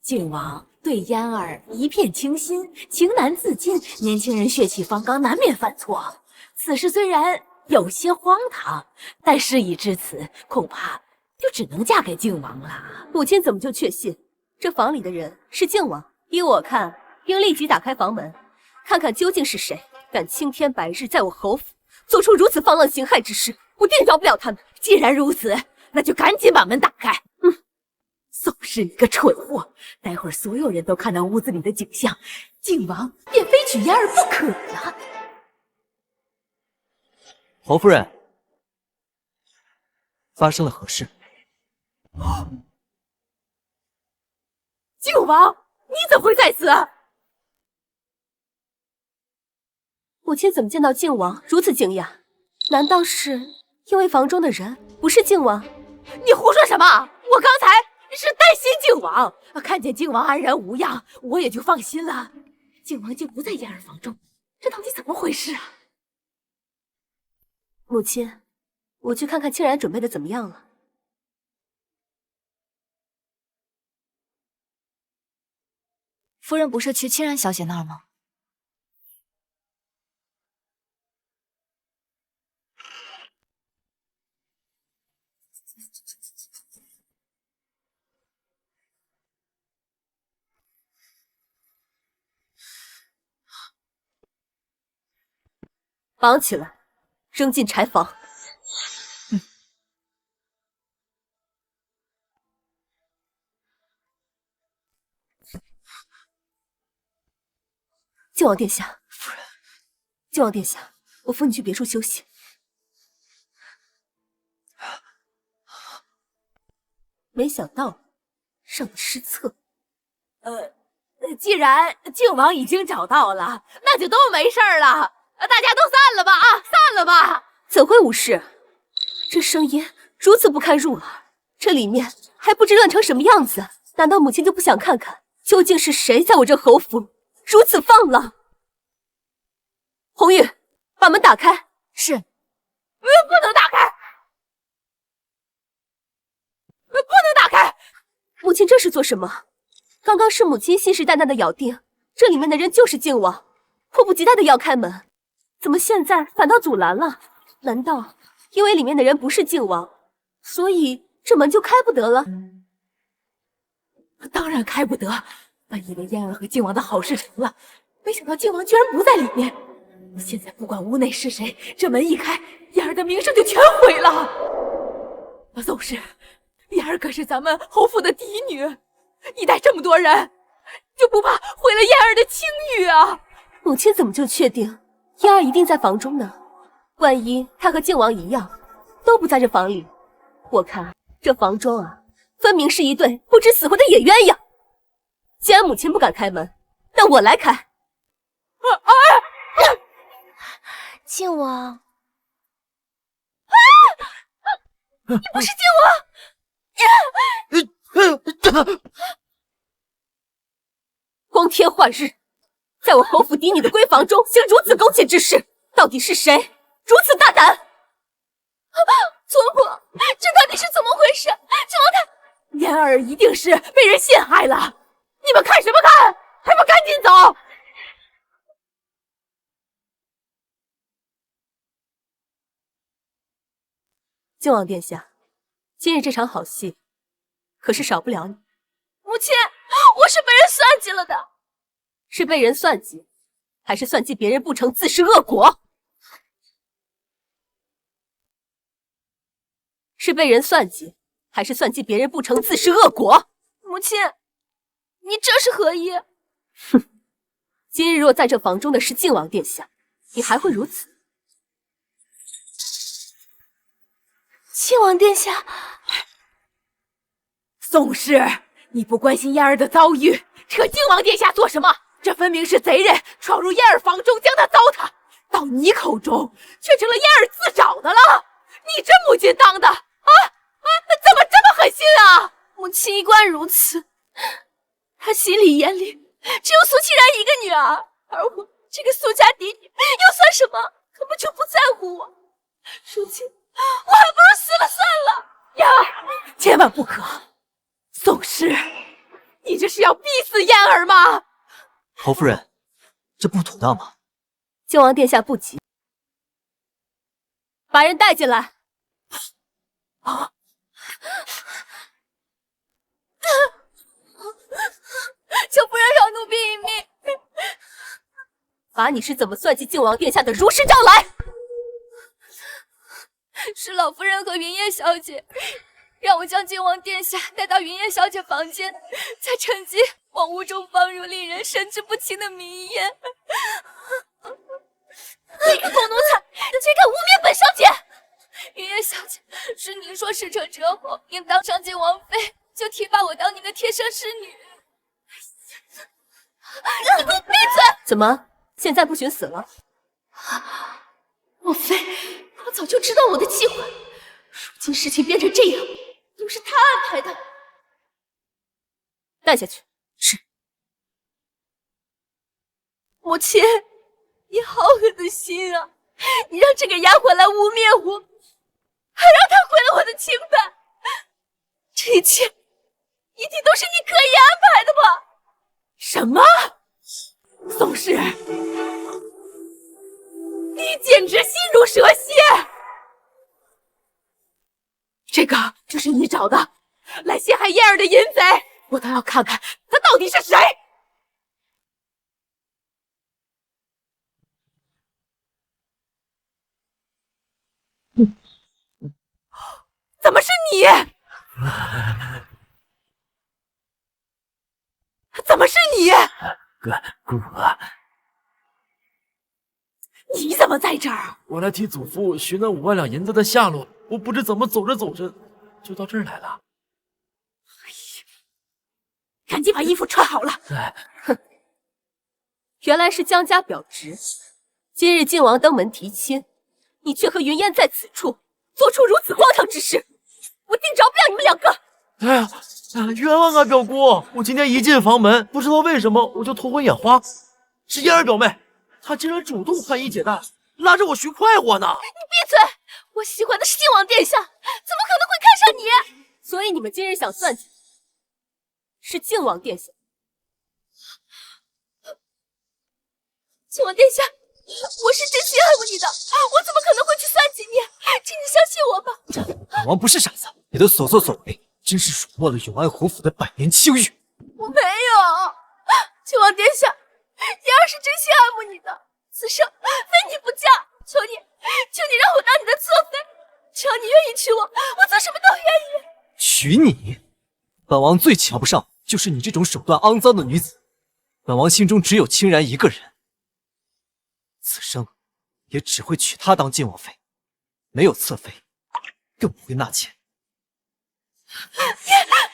靖王对嫣儿一片倾心，情难自禁，年轻人血气方刚，难免犯错。此事虽然有些荒唐，但事已至此，恐怕就只能嫁给靖王了。母亲怎么就确信这房里的人是靖王？依我看，应立即打开房门，看看究竟是谁敢青天白日在我侯府做出如此放浪形骸之事，我定饶不了他们。既然如此，那就赶紧把门打开。宋氏你个蠢货，待会儿所有人都看到屋子里的景象，靖王便非娶嫣儿不可了。侯夫人，发生了何事？靖王，你怎会在此？母亲怎么见到靖王如此惊讶？难道是因为房中的人不是靖王？你胡说什么？我刚才是担心靖王，看见靖王安然无恙，我也就放心了。靖王竟不在嫣儿房中，这到底怎么回事啊？母亲，我去看看清然准备的怎么样了。夫人不是去清然小姐那儿吗？绑起来，扔进柴房。靖王殿下，夫人，靖王殿下，我扶你去别处休息。没想到让你失策。既然靖王已经找到了，那就都没事了。大家都散了吧啊，散了吧！怎会无事？这声音如此不堪入耳，这里面还不知乱成什么样子。难道母亲就不想看看究竟是谁在我这侯府如此放浪？红玉，把门打开。是。不能打开！不能打开！母亲这是做什么？刚刚是母亲信誓旦旦的咬定这里面的人就是靖王，迫不及待的要开门。怎么现在反倒阻拦了？难道因为里面的人不是靖王，所以这门就开不得了？当然开不得。本以为嫣儿和靖王的好事成了，没想到靖王居然不在里面。现在不管屋内是谁，这门一开，嫣儿的名声就全毁了。宋氏，嫣儿可是咱们侯府的嫡女，一带这么多人，就不怕毁了嫣儿的清誉啊？母亲怎么就确定嫣儿一定在房中呢？万一她和靖王一样，都不在这房里，我看这房中啊，分明是一对不知死活的野鸳鸯。既然母亲不敢开门，那我来开。靖王，你不是靖王！光天化日，在我侯府嫡女的闺房中行如此苟且之事，到底是谁如此大胆？尊婆，这到底是怎么回事？靖王他……嫣儿一定是被人陷害了，你们看什么看？还不赶紧走！靖王殿下，今日这场好戏，可是少不了你。母亲，我是被人算计了的。是被人算计，还是算计别人不成自食恶果？是被人算计，还是算计别人不成自食恶果？母亲，你这是何意？哼，今日若在这房中的是靖王殿下，你还会如此？靖王殿下，宋氏，你不关心嫣儿的遭遇，扯靖王殿下做什么？这分明是贼人闯入嫣儿房中将她糟蹋，到你口中却成了燕儿自找的了。你这母亲当的怎么这么狠心啊？母亲一贯如此，她心里眼里只有苏清然一个女儿，而我这个苏家嫡女又算什么？根本就不在乎我。如今我还不如死了算了。燕儿，千万不可！宋氏，你这是要逼死燕儿吗？侯夫人，这不妥当吗？靖王殿下不急，把人带进来。求夫人饶奴婢一命。把你是怎么算计靖王殿下的如实招来。是老夫人和云叶小姐让我将靖王殿下带到云叶小姐房间，再趁机往屋中放入令人神志不清的迷烟。你个狗奴才，竟敢污蔑本小姐！云叶小姐，是您说事成之后应当上靖王妃，就提拔我当您的贴身侍女。你给我闭嘴！怎么，现在不寻死了？莫非他早就知道我的计划？如今事情变成这样，都是他安排的。带下去。是。母亲，你好狠的心啊！你让这个丫鬟来污蔑我，还让她毁了我的清白，这一切一定都是你刻意安排的吧？什么？宋氏，你简直心如蛇蝎！这个就是你找的来陷害燕儿的淫贼，我倒要看看他到底是谁！怎么是你？怎么是你？姑，你怎么在这儿？我来替祖父寻那5万两银子的下落，我不知怎么走着走着就到这儿来了。赶紧把衣服穿好了。哼，原来是江家表侄。今日靖王登门提亲，你却和云烟在此处做出如此荒唐之事，我定饶不了你们两个！哎呀，冤枉啊，表姑！我今天一进房门，不知道为什么我就头昏眼花。是燕儿表妹，她竟然主动宽衣解带，拉着我寻快活呢！你闭嘴！我喜欢的是靖王殿下，怎么可能会看上你？所以你们今日想算计，是靖王殿下。靖王殿下，我是真心爱慕你的，我怎么可能会去算计你？请你相信我吧。本王不是傻子，你的所作所为真是辱没了永安侯府的百年清誉。我没有，靖王殿下，燕儿是真心爱慕你的，此生非你不嫁。求你让我当你的侧妃，只要你愿意娶我，我做什么都愿意。娶你？本王最瞧不上就是你这种手段肮脏的女子。本王心中只有清然一个人，此生也只会娶她当靖王妃，没有侧妃，更不会纳妾。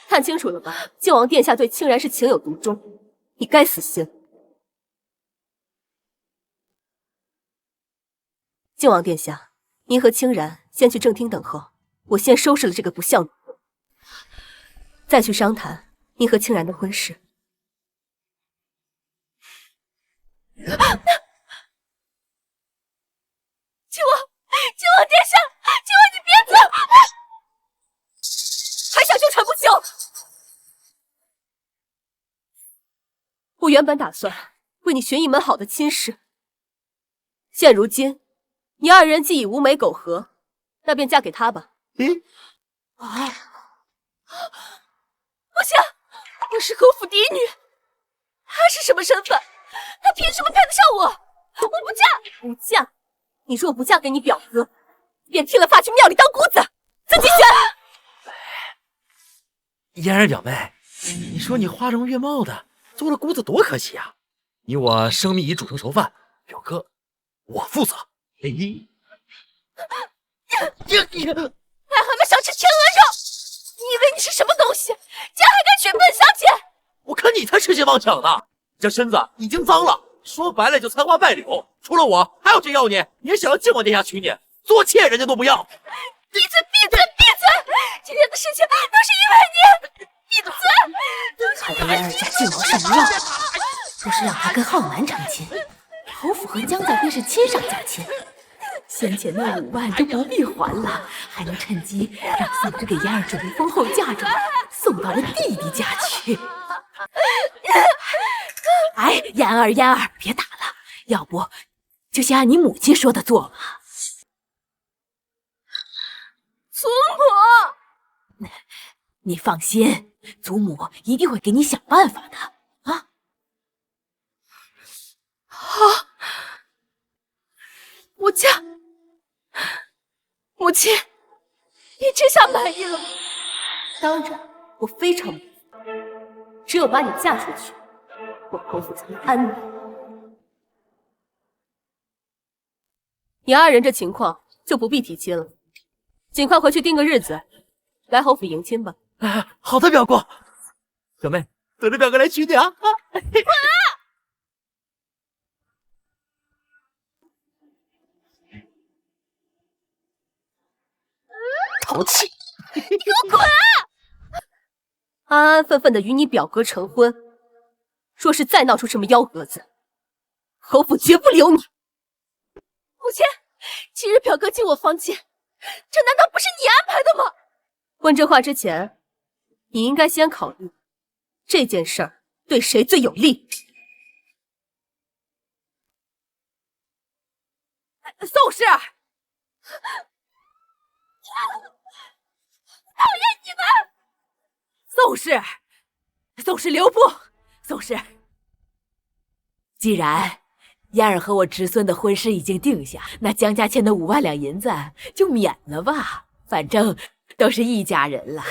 看清楚了吧？靖王殿下对清然是情有独钟，你该死心。靖王殿下，您和清然先去正厅等候，我先收拾了这个不孝女，再去商谈您和清然的婚事。靖王殿下，靖王你别走！还想纠缠不休？我原本打算为你寻一门好的亲事，现如今你二人既已无媒苟合，那便嫁给他吧。不行，我是侯府嫡女，他是什么身份？他凭什么配得上我？我不嫁！不嫁？你若不嫁给你表哥，便剃了发去庙里当姑子，自己选。嫣儿表妹，你说你花容月貌的，做了姑子多可惜啊！你我生米已煮成熟饭，表哥我负责。癞蛤蟆想吃天鹅肉，你以为你是什么东西？竟然还敢选本小姐！我看你才痴心妄想呢！这身子已经脏了，说白了就残花败柳，除了我，还有谁要你？你也想让靖王殿下娶你？做妾人家都不要。闭嘴！闭嘴！闭嘴！今天的事情都是因为你！闭嘴！还为嫣儿家靖王上药，不是让他跟浩南成亲，侯府和江家便是亲上加亲。先前那5万都不必还了，还能趁机让宋芝给嫣儿准备丰厚嫁妆，送到了弟弟家去。哎，嫣儿，别打了，要不就先按你母亲说的做吧。祖母，你放心，祖母一定会给你想办法的啊！好，我嫁。母亲，你这下满意了吗？当然，我非常满意。只有把你嫁出去，我侯府才能安宁。你二人这情况就不必提亲了，尽快回去定个日子，来侯府迎亲吧。好的，表姑。小妹，等着表哥来娶你啊！淘气！你给我滚！安安分分的与你表哥成婚，若是再闹出什么幺蛾子，侯府绝不留你。母亲，今日表哥进我房间，这难道不是你安排的吗？问这话之前，你应该先考虑这件事儿对谁最有利。宋氏，讨厌你们！宋氏留步！宋氏，既然嫣儿和我侄孙的婚事已经定下，那江家欠的5万两银子就免了吧，反正都是一家人了。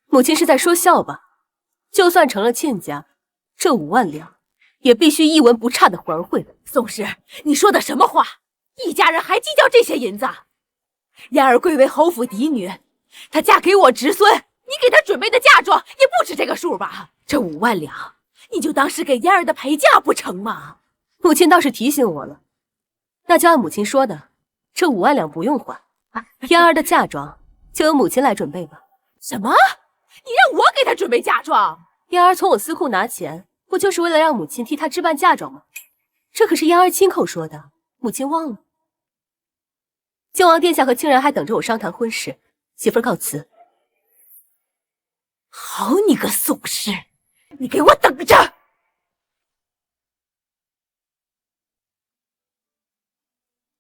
母亲是在说笑吧？就算成了亲家，这5万两也必须一文不差的还回来。宋氏，你说的什么话？一家人还计较这些银子？嫣儿贵为侯府嫡女，她嫁给我侄孙，你给她准备的嫁妆也不止这个数吧？这5万两，你就当是给嫣儿的陪嫁不成吗？母亲倒是提醒我了，那就按母亲说的，这5万两不用还，嫣儿的嫁妆就由母亲来准备吧。什么？你让我给她准备嫁妆？嫣儿从我私库拿钱，不就是为了让母亲替她置办嫁妆吗？这可是嫣儿亲口说的，母亲忘了？靖王殿下和清然还等着我商谈婚事，媳妇儿告辞。好你个宋氏，你给我等着！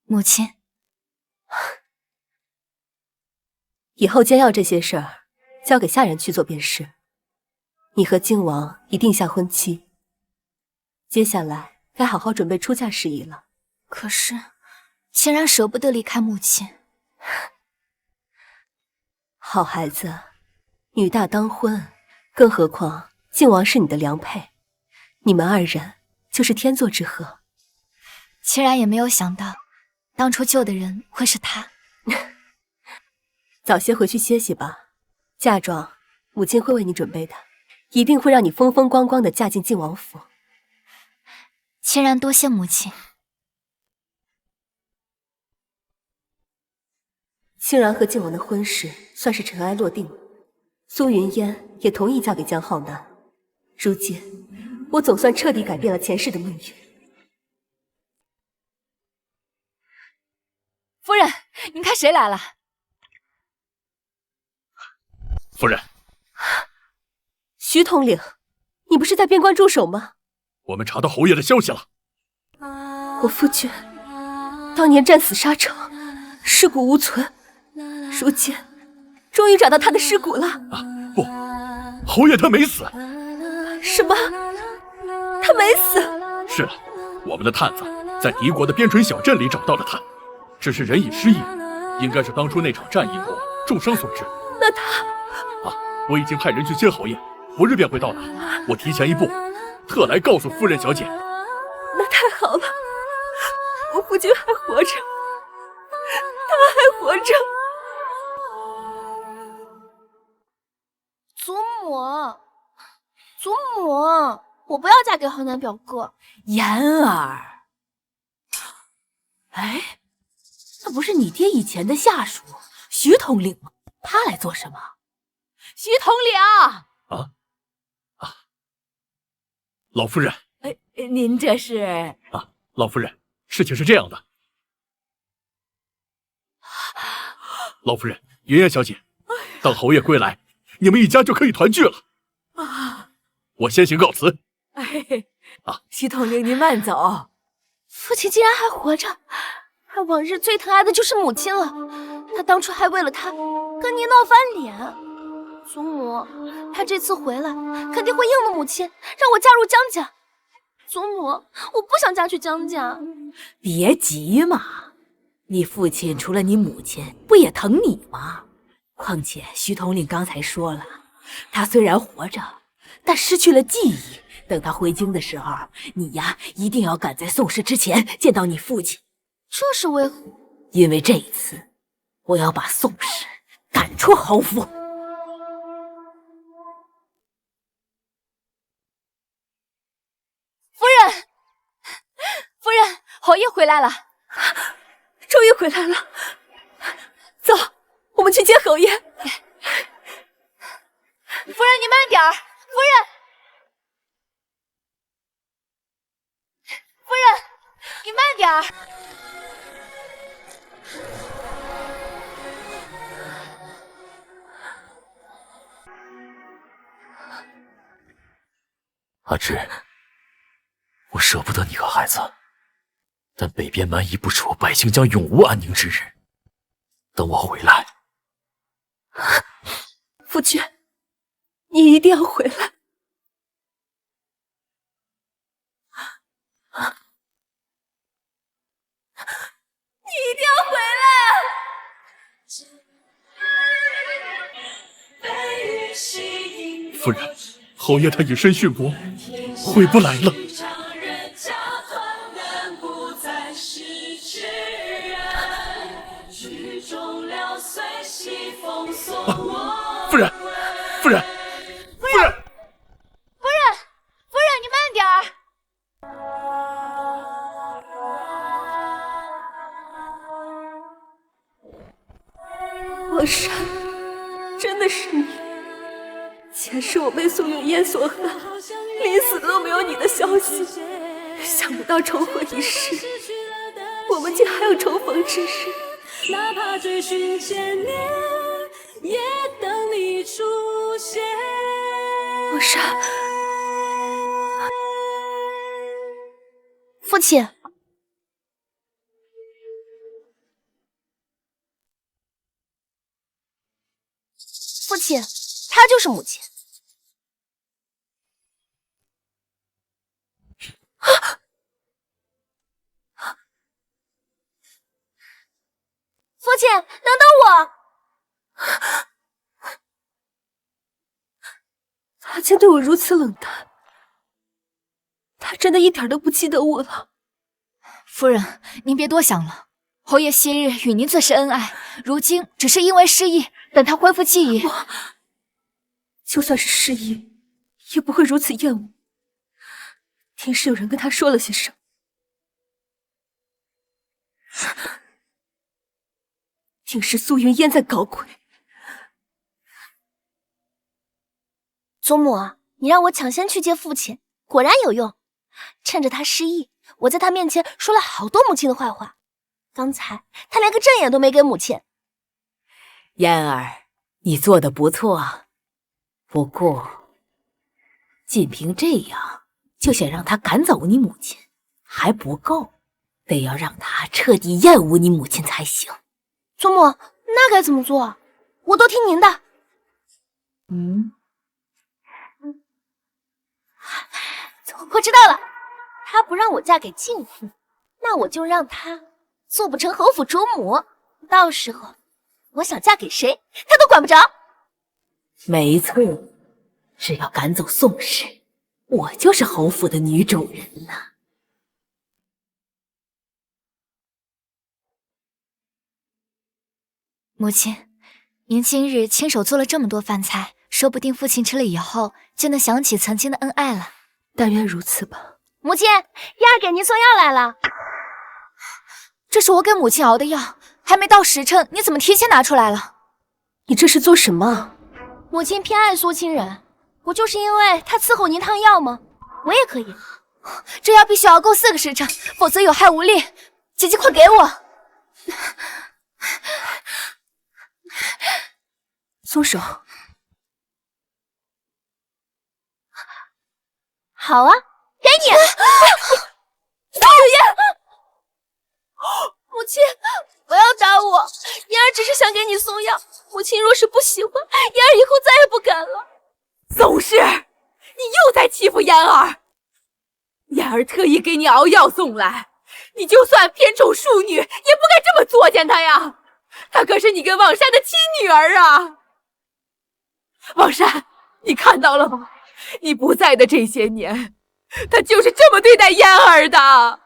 母亲，以后煎药这些事儿交给下人去做便是。你和靖王已定下婚期，接下来该好好准备出嫁事宜了。可是清然舍不得离开母亲。好孩子，女大当婚，更何况靖王是你的良配，你们2人就是天作之合。清然也没有想到，当初救的人会是他。早些回去歇息吧，嫁妆母亲会为你准备的，一定会让你风风光光的嫁进靖王府。清然多谢母亲。清然和靖王的婚事算是尘埃落定了，苏云烟也同意嫁给江浩南。如今，我总算彻底改变了前世的命运。夫人，您看谁来了？夫人，徐统领，你不是在边关驻守吗？我们查到侯爷的消息了。我夫君当年战死沙场，尸骨无存，如今终于找到他的尸骨了。不，侯爷他没死。什么？他没死？是的，我们的探子在敌国的边陲小镇里找到了他，只是人已失忆，应该是当初那场战役中重伤所致。那他……我已经派人去接侯爷，5日便会到达。我提前一步，特来告诉夫人小姐。那太好了，我夫君还活着，他还活着。祖母，祖母，我不要嫁给浩南表哥。妍儿，哎，那不是你爹以前的下属徐统领吗？他来做什么？徐统领，老夫人。您这是？老夫人，事情是这样的。老夫人，云烟小姐，等侯爷归来，你们一家就可以团聚了。我先行告辞。徐统领，您慢走。父亲竟然还活着，他往日最疼爱的就是母亲了。他当初还为了他跟您闹翻脸。祖母，他这次回来肯定会应了母亲，让我嫁入江家。祖母，我不想嫁去江家。别急嘛，你父亲除了你母亲，不也疼你吗？况且徐统领刚才说了，他虽然活着，但失去了记忆。等他回京的时候，你呀一定要赶在宋氏之前见到你父亲。这是为何？因为这一次，我要把宋氏赶出侯府。夫人，侯爷回来了，终于回来了。走，我们去接侯爷。夫人，你慢点儿。夫人，你慢点儿。阿芝，我舍不得你和孩子，但北边蛮夷不除，百姓将永无安宁之日。等我回来，夫君，你一定要回来。你一定要回来！夫人，侯爷他以身殉国，回不来了。夫人，夫人，夫人，夫人，你慢点儿。王山，真的是你！前世我被苏永烟所害，临死都没有你的消息。想不到重合一世，我们竟还有重逢之日。哪怕追寻千年，也等你出现。王山，父亲。父亲，她就是母亲。父亲，等等我！他竟对我如此冷淡，他真的一点都不记得我了。夫人，您别多想了。侯爷昔日与您最是恩爱，如今只是因为失忆，等他恢复记忆，就算是失忆，也不会如此厌恶。定是有人跟他说了些什么。定是苏云烟在搞鬼。祖母，你让我抢先去接父亲，果然有用。趁着他失忆，我在他面前说了好多母亲的坏话。刚才他连个正眼都没给母亲。嫣儿，你做的不错，不过仅凭这样就想让他赶走你母亲还不够，得要让他彻底厌恶你母亲才行。祖母，那该怎么做？我都听您的。我知道了，他不让我嫁给晋府，那我就让他做不成侯府主母，到时候我想嫁给谁，他都管不着。没错，只要赶走宋氏，我就是侯府的女主人了。母亲，您今日亲手做了这么多饭菜，说不定父亲吃了以后就能想起曾经的恩爱了。但愿如此吧。母亲，燕儿给您送药来了。这是我给母亲熬的药，还没到时辰，你怎么提前拿出来了？你这是做什么？母亲偏爱苏清然，不就是因为她伺候您烫药吗？我也可以。这药必须熬够4个时辰，否则有害无利。姐姐，快给我！松手。好啊，给你。苏有烟，母亲，不要打我，嫣儿只是想给你送药。母亲若是不喜欢，嫣儿以后再也不敢了。宋氏，你又在欺负嫣儿。嫣儿特意给你熬药送来，你就算偏宠庶女，也不该这么作践她呀！她可是你跟望山的亲女儿啊！望山，你看到了吗？你不在的这些年，她就是这么对待嫣儿的。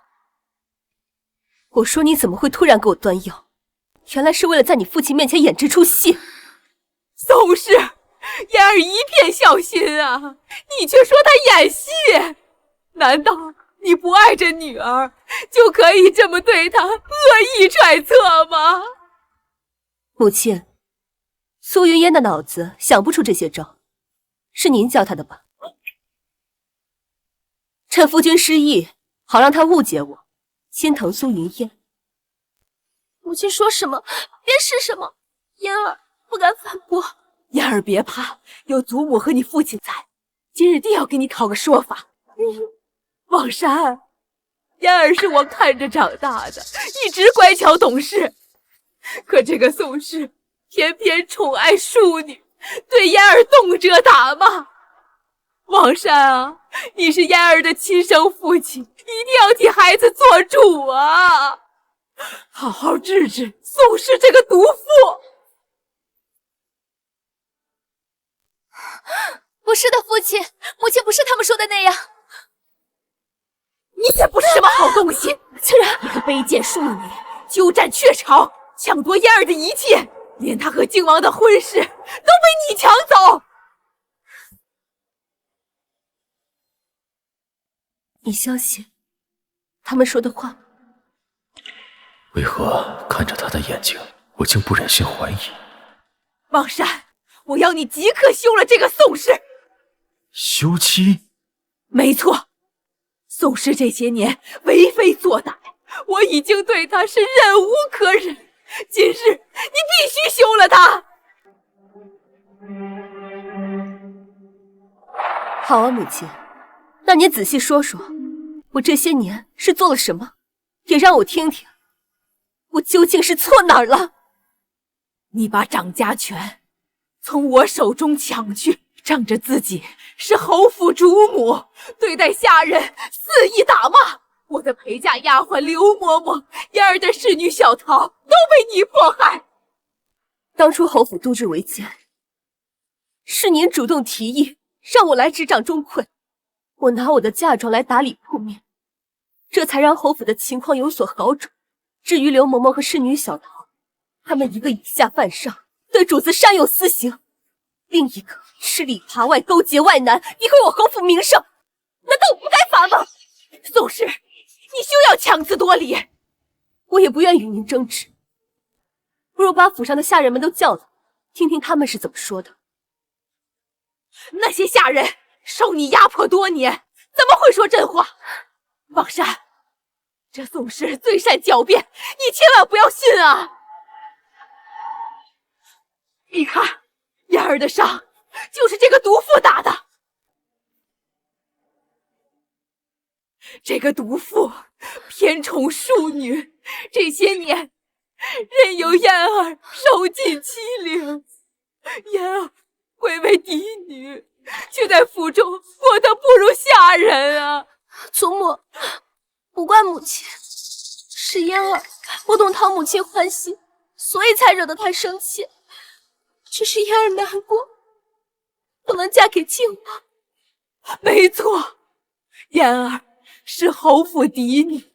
我说你怎么会突然给我端药？原来是为了在你父亲面前演这出戏。宋氏，嫣儿一片孝心啊，你却说她演戏，难道你不爱着女儿，就可以这么对她，恶意揣测吗？母亲，苏云烟的脑子想不出这些招，是您教她的吧？趁夫君失忆，好让她误解我，心疼苏云烟。母亲说什么便是什么，嫣儿不敢反驳。嫣儿别怕，有祖母和你父亲在，今日定要给你讨个说法。望山，嫣儿是我看着长大的，一直乖巧懂事。可这个宋氏偏偏宠爱庶女，对嫣儿动辄打骂。望山啊，你是嫣儿的亲生父亲，一定要替孩子做主啊！好好治治宋氏这个毒妇。不是的，父亲，母亲不是他们说的那样。你也不是什么好东西，竟然你个卑贱庶女，鸠占鹊巢，抢夺嫣儿的一切，连她和靖王的婚事都被你抢走。你相信他们说的话吗？为何看着他的眼睛，我竟不忍心怀疑？望山，我要你即刻休了这个宋氏。休妻？没错，宋氏这些年为非作歹，我已经对他是忍无可忍。今日你必须休了他。好啊，母亲，那你仔细说说，我这些年是做了什么，也让我听听，我究竟是错哪儿了？你把掌家权从我手中抢去，仗着自己是侯府主母，对待下人肆意打骂。我的陪嫁丫鬟刘嬷嬷、嫣儿的侍女小桃都被你迫害。当初侯府杜之为奸，是您主动提议让我来执掌钟馗，我拿我的嫁妆来打理铺面，这才让侯府的情况有所好转。至于刘嬷嬷和侍女小桃，他们一个以下犯上，对主子善有私刑，另一个吃里扒外，勾结外男，诋毁我侯府名声，难道我不该罚吗？宋氏，你休要强词夺理。我也不愿与您争执，不如把府上的下人们都叫来，听听他们是怎么说的。那些下人受你压迫多年，怎么会说真话？望山，这宋氏最善狡辩，你千万不要信啊！你看，嫣儿的伤就是这个毒妇打的。这个毒妇偏宠庶女，这些年任由嫣儿受尽欺凌，嫣儿贵为嫡女，却在府中过得不如下人啊！祖母，不怪母亲，是嫣儿不懂讨母亲欢心，所以才惹得她生气。只是嫣儿难过，不能嫁给靖王。没错，嫣儿是侯府嫡女，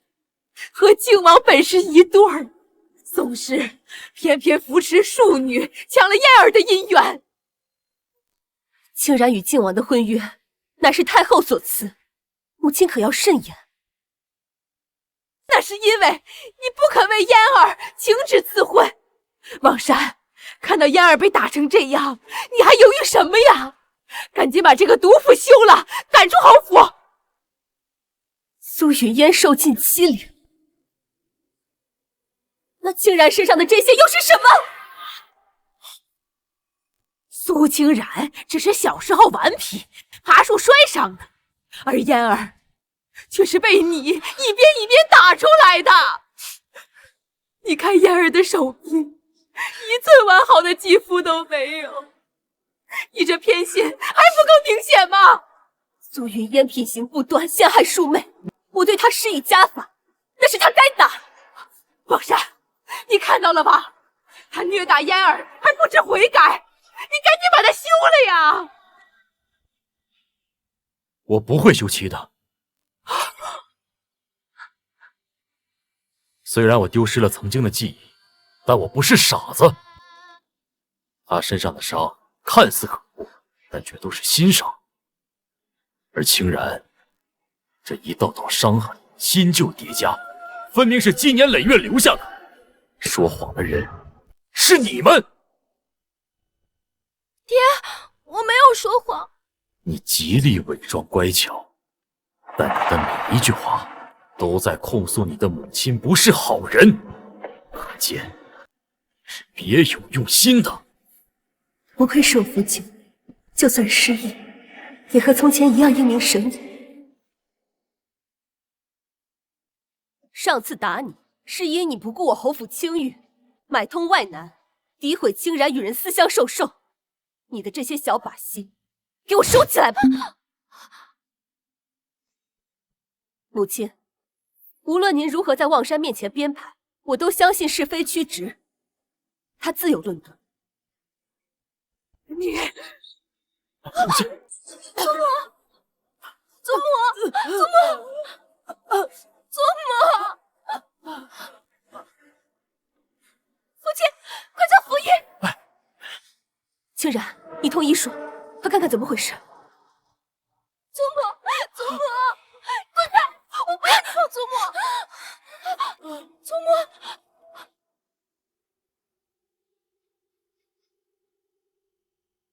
和靖王本是一对儿。宋氏偏偏扶持庶女，抢了嫣儿的姻缘。竟然与靖王的婚约，乃是太后所赐，母亲可要慎言。那那是因为你不肯为嫣儿请旨赐婚。王山，看到嫣儿被打成这样，你还犹豫什么呀？赶紧把这个毒妇休了，赶出侯府！苏云烟受尽欺凌，那青然身上的这些又是什么？苏青然只是小时候顽皮，爬树摔伤的，而嫣儿却是被你一鞭一鞭打出来的。你看嫣儿的手臂，一寸完好的肌肤都没有，你这偏心还不够明显吗？苏云烟品行不端，陷害庶妹，我对她施以家法，那是她该打。王山，你看到了吧？他虐打嫣儿还不知悔改，你赶紧把他休了呀！我不会休妻的。虽然我丢失了曾经的记忆，但我不是傻子。他身上的伤看似可怖，但却都是心伤。而青然这一道道伤痕，新旧叠加，分明是积年累月留下的。说谎的人是你们。爹，我没有说谎。你极力伪装乖巧，但你的每一句话都在控诉你的母亲不是好人，可见是别有用心的。不愧是我父亲，就算失忆，也和从前一样英明神武。上次打你，是因你不顾我侯府清誉，买通外男，诋毁青然与人私相授受。你的这些小把戏，给我收起来吧！母亲，无论您如何在望山面前编排，我都相信是非曲直，他自有论断。你，祖母，祖母，祖母，祖母！父亲，快叫府医！青然，你同姨说，快看看怎么回事。祖母，祖母，滚开！我不要你碰祖母！祖母，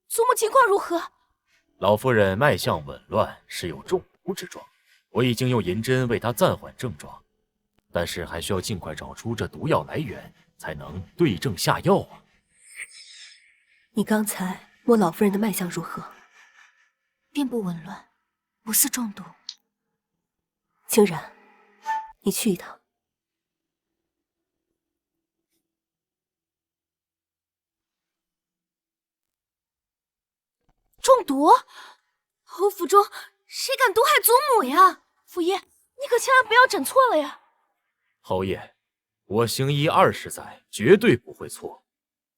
祖母情况如何？老夫人脉象紊乱，是有中毒之状。我已经用银针为她暂缓症状，但是还需要尽快找出这毒药来源，才能对症下药啊。你刚才摸老夫人的脉象如何？并不紊乱，不似中毒。青然，你去一趟。中毒？侯府中谁敢毒害祖母呀？府爷，你可千万不要诊错了呀！侯爷，我行医20载，绝对不会错。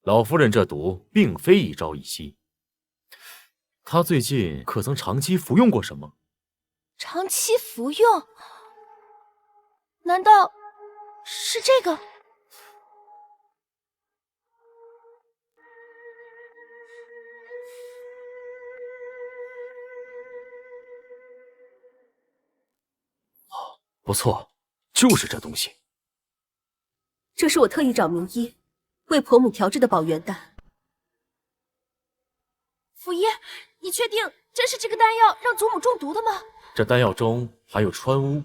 老夫人这毒并非一朝一夕，她最近可曾长期服用过什么？长期服用？难道是这个？不错，就是这东西。这是我特意找名医为婆母调制的保元丹。府爷，你确定真是这个丹药让祖母中毒的吗？这丹药中含有川乌，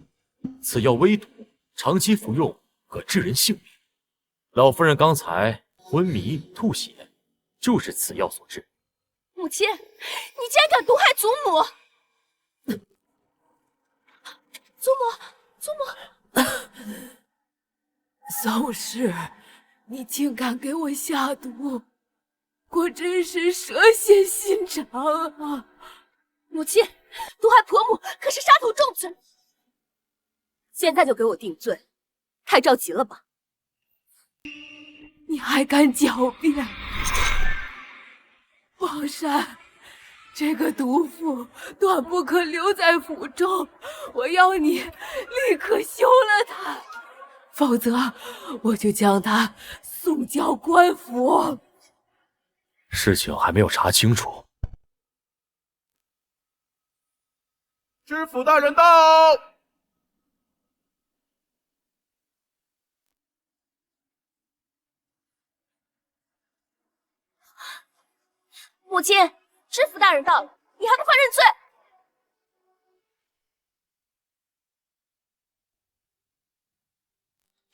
此药微毒，长期服用可致人性命。老夫人刚才昏迷吐血，就是此药所致。母亲，你竟然敢毒害祖母！祖母，祖母！宋氏，你竟敢给我下毒，果真是蛇蝎心肠啊！母亲，毒害婆母可是杀头重罪。现在就给我定罪，太着急了吧？你还敢狡辩？王山，这个毒妇断不可留在府中，我要你立刻休了她，否则我就将她送交官府。事情还没有查清楚。知府大人到。母亲，知府大人到了，你还不快认罪！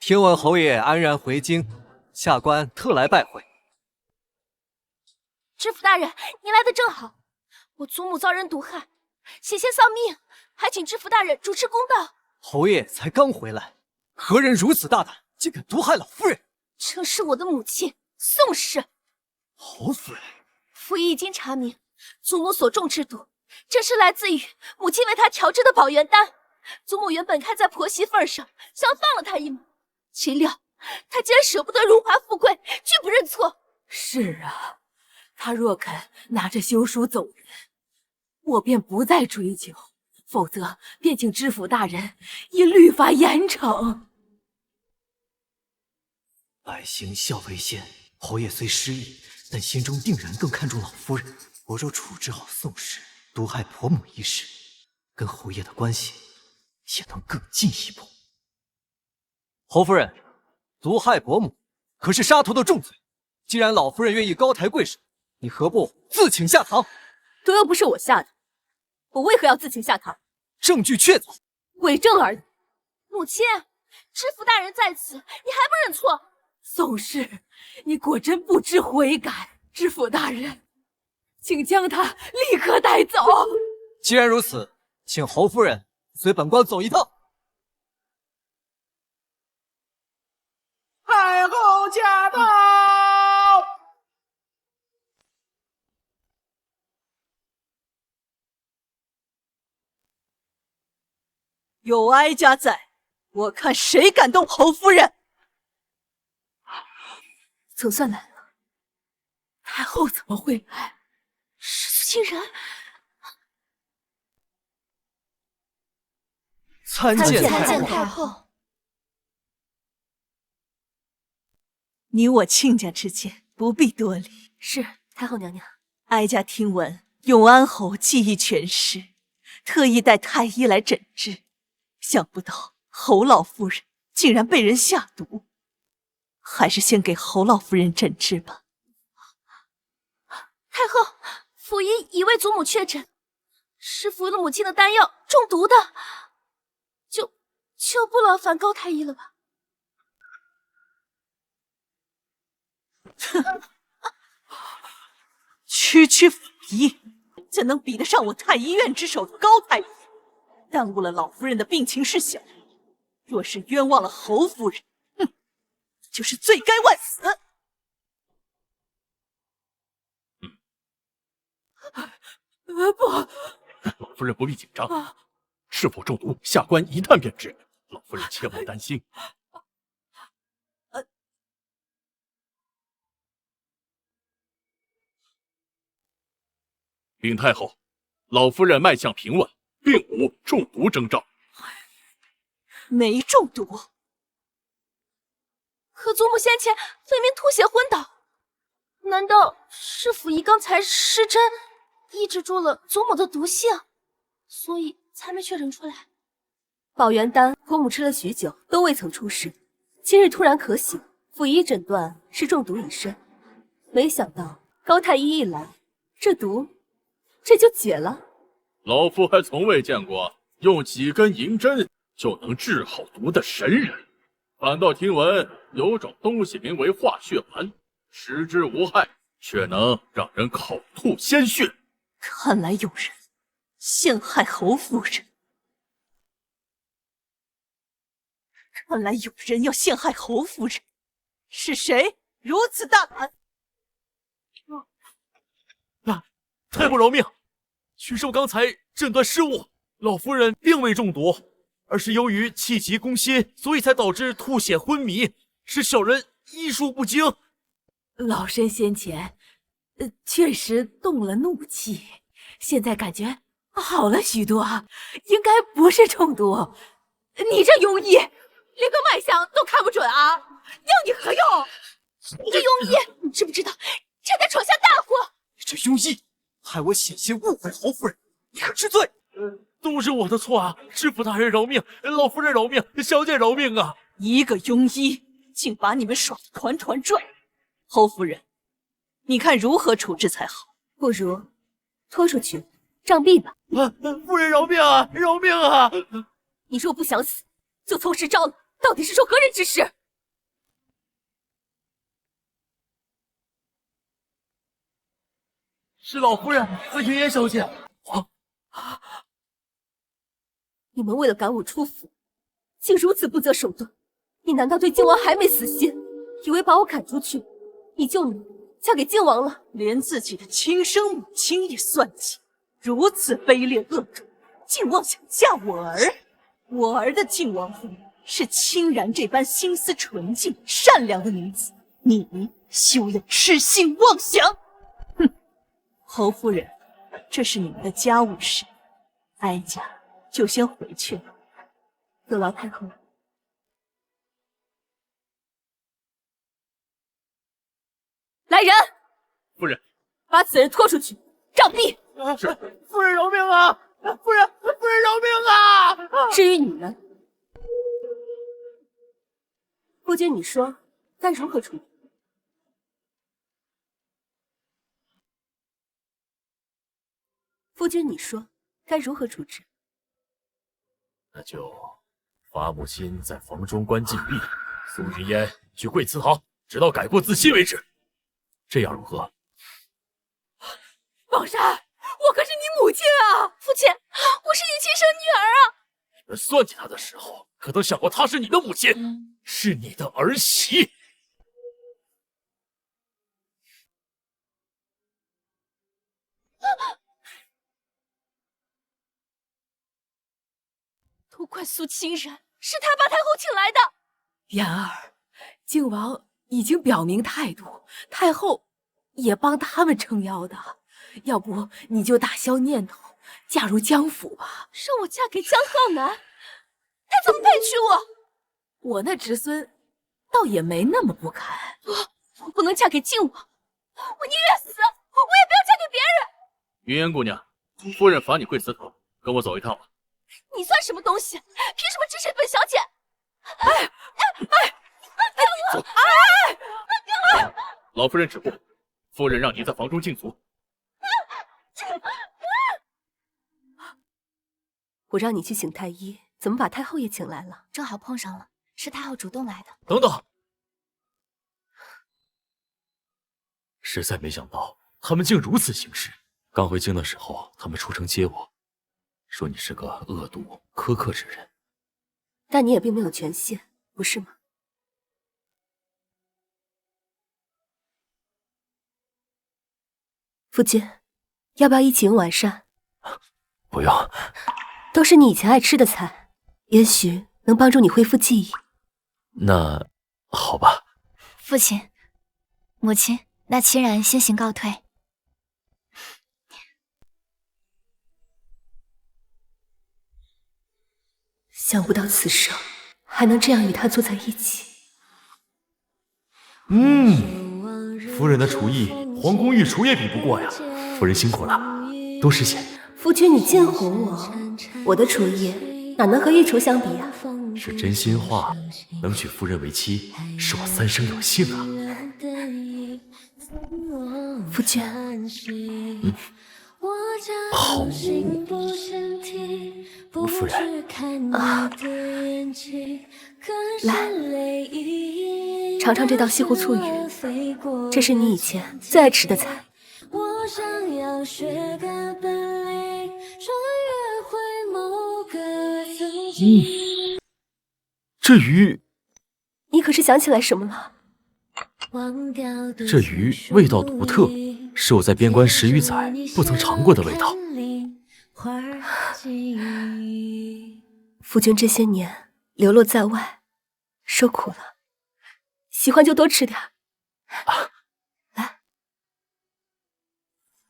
听闻侯爷安然回京，下官特来拜会。知府大人，您来的正好，我祖母遭人毒害，险些丧命，还请知府大人主持公道。侯爷才刚回来，何人如此大胆，竟敢毒害老夫人？正是我的母亲宋氏。侯夫人，府医已经查明，祖母所中之毒，正是来自于母亲为她调制的保元丹。祖母原本看在婆媳份上，想放了她一马，岂料她竟然舍不得荣华富贵，拒不认错。是啊，他若肯拿着休书走人，我便不再追究，否则便请知府大人以律法严惩。百行孝为先，侯爷虽失意，但心中定然更看重老夫人。我若处置好宋氏毒害婆母一事，跟侯爷的关系也能更进一步。侯夫人，毒害伯母可是杀头的重罪，既然老夫人愿意高抬贵手，你何不自请下堂？毒又不是我下的，我为何要自请下堂？证据确凿，伪证而已。母亲，知府大人在此，你还不认错？宋氏，你果真不知悔改。知府大人，请将他立刻带走。既然如此，请侯夫人随本官走一趟。太后驾到！有哀家在，我看谁敢动侯夫人。总算来了，太后怎么会来？是苏清然。参见太后。你我亲家之间不必多礼。是太后娘娘。哀家听闻永安侯技艺全失，特意带太医来诊治，想不到侯老夫人竟然被人下毒，还是先给侯老夫人诊治吧。太后，府医已为祖母确诊，是服了母亲的丹药中毒的，就不劳烦高太医了吧？区府医怎能比得上我太医院之首的高太医？耽误了老夫人的病情事小，若是冤枉了侯夫人，就是罪该万死。不，老夫人不必紧张，是否中毒，下官一探便知。老夫人切莫担心。禀太后，老夫人脉象平稳，并无中毒征兆。没中毒？可祖母先前分明吐血昏倒，难道是府医刚才失真，抑制住了祖母的毒性，所以才没确诊出来？保元丹婆母吃了许久都未曾出事，今日突然可醒，府医诊断是中毒已深。没想到高太医一来，这毒这就解了。老夫还从未见过用几根银针就能治好毒的神人，反倒听闻有种东西名为化血丸，食之无害，却能让人口吐鲜血。看来有人陷害侯夫人。看来有人要陷害侯夫人，是谁如此大胆？太后饶命！许寿刚才诊断失误，老夫人并未中毒，而是由于气急攻心，所以才导致吐血昏迷，是小人医术不精。老身先前确实动了怒气，现在感觉好了许多，应该不是中毒。你这庸医，连个脉象都看不准啊，要你何用？你这庸医，你知不知道差点闯下大祸？你这庸医，害我险些误会侯夫人，你可知罪？都是我的错啊！知府大人饶命，老夫人饶命，小姐饶命啊！一个庸医竟把你们耍得团团转。侯夫人，你看如何处置才好？不如拖出去杖毙吧。夫人饶命啊！饶命啊！你若不想死，就从实招了。到底是受何人指使？是老夫人和云烟小姐。你们为了赶我出府，竟如此不择手段！你难道对靖王还没死心，以为把我赶出去，你就能嫁给靖王了？连自己的亲生母亲也算计，如此卑劣恶毒，竟妄想嫁我儿！我儿的靖王妃是清然这般心思纯净、善良的女子，你休要痴心妄想！哼，侯夫人，这是你们的家务事，哀家就先回去了。有劳太后。来人！夫人，把此人拖出去，杖毙！是。夫人饶命啊！夫人饶命啊！至于你们，夫君，你说该如何处理？夫君，你说该如何处置？那就罚母亲在房中关禁闭，苏云烟去跪祠堂，直到改过自新为止。这样如何？王山，我可是你母亲啊！父亲，我是你亲生女儿啊！你们算计她的时候，可曾想过她是你的母亲，是你的儿媳？都怪苏清然，是他把太后请来的。妍儿，靖王已经表明态度，太后也帮他们撑腰的。要不你就打消念头，嫁入江府吧。让我嫁给江浩南，他怎么配娶我？我那侄孙倒也没那么不堪。我不能嫁给靖王，我宁愿死，我也不要嫁给别人。云烟姑娘，夫人罚你跪祠堂，跟我走一趟吧。你算什么东西？凭什么指使本小姐？老夫人止步，夫人让你在房中禁足。我让你去请太医，怎么把太后也请来了？正好碰上了，是太后主动来的。等等，实在没想到他们竟如此行事。刚回京的时候，他们出城接我，说你是个恶毒苛刻之人，但你也并没有权限，不是吗？夫君，要不要一起用晚膳？不用。都是你以前爱吃的菜，也许能帮助你恢复记忆。那好吧。父亲、母亲，那清然先行告退。想不到此生还能这样与他坐在一起。夫人的厨艺，皇宫御厨也比不过呀。夫人辛苦了，多吃些。夫君，你尽哄我，我的厨艺哪能和御厨相比啊？是真心话，能娶夫人为妻，是我三生有幸啊。夫君，好，夫人来，尝尝这道西湖醋鱼，这是你以前最爱吃的菜。我想要学个本领，穿越回某个曾经。这鱼，你可是想起来什么了？这鱼味道独特，是我在边关10余载不曾尝过的味道。夫君这些年流落在外，受苦了，喜欢就多吃点。来，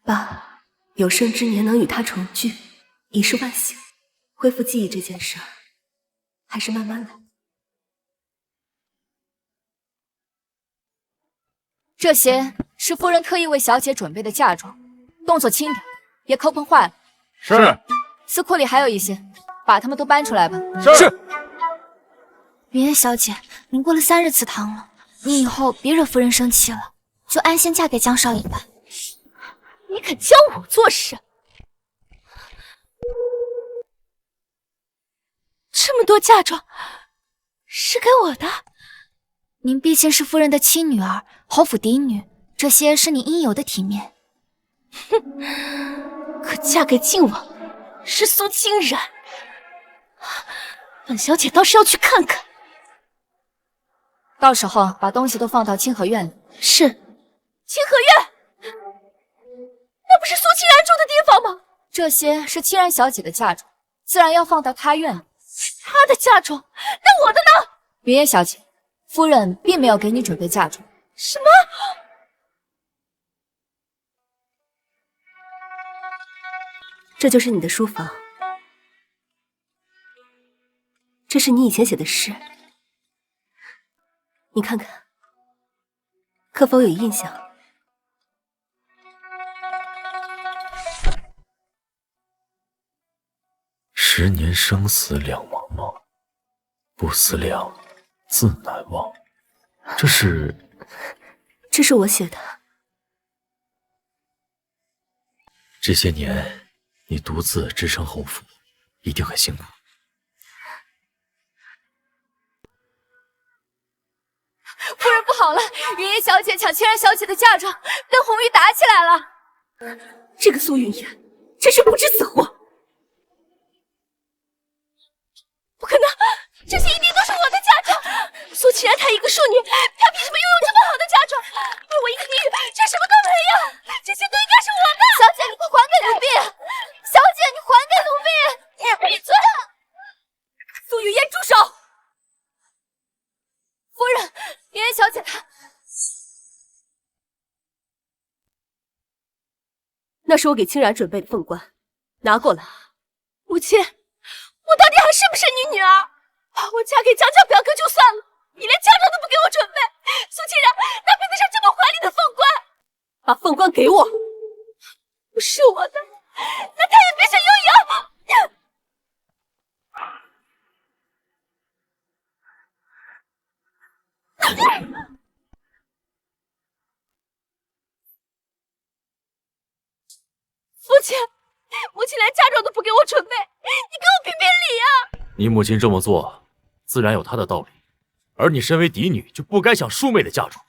爸，有生之年能与他重聚，已是万幸。恢复记忆这件事儿，还是慢慢来。这些是夫人特意为小姐准备的嫁妆，动作轻点，别磕碰坏了。是。司库里还有一些，把它们都搬出来吧。是。云烟小姐，您过了3日祠堂了，你以后别惹夫人生气了，就安心嫁给江少爷吧。你敢教我做事？这么多嫁妆是给我的？您毕竟是夫人的亲女儿，侯府嫡女，这些是你应有的体面。可嫁给靖王是苏清然，本小姐倒是要去看看。到时候把东西都放到清河院里。是。清河院，那不是苏清然住的地方吗？这些是清然小姐的嫁妆，自然要放到她院里。她的嫁妆，那我的呢？云烟小姐，夫人并没有给你准备嫁妆。什么？这就是你的书房，这是你以前写的诗，你看看，可否有印象？10年生死两茫茫，不思量，自难忘。这是我写的。这些年你独自支撑侯府，一定很辛苦。夫人不好了，云烟小姐抢清然小姐的嫁妆，跟红玉打起来了。这个苏云烟真是不知死活！不可能，这些一定都是我的嫁妆。苏清然她一个庶女，她凭什么拥有这么好的嫁妆？而我一个女，这什么都没有，这些都应该是我的。小姐，你快还给奴婢！小姐，你还给奴婢！你闭嘴！苏雨嫣，住手！夫人，云烟小姐她……那是我给清然准备的凤冠，拿过来。母亲，我到底还是不是你女儿？我嫁给江家表哥就算了，你连嫁妆都不给我准备，苏清然哪配得上这么华丽的凤冠？把凤冠给我！不是我的，那他也别想拥有。父亲，母亲连嫁妆都不给我准备，你给我评评理呀！你母亲这么做，自然有她的道理，而你身为嫡女，就不该抢庶妹的嫁妆。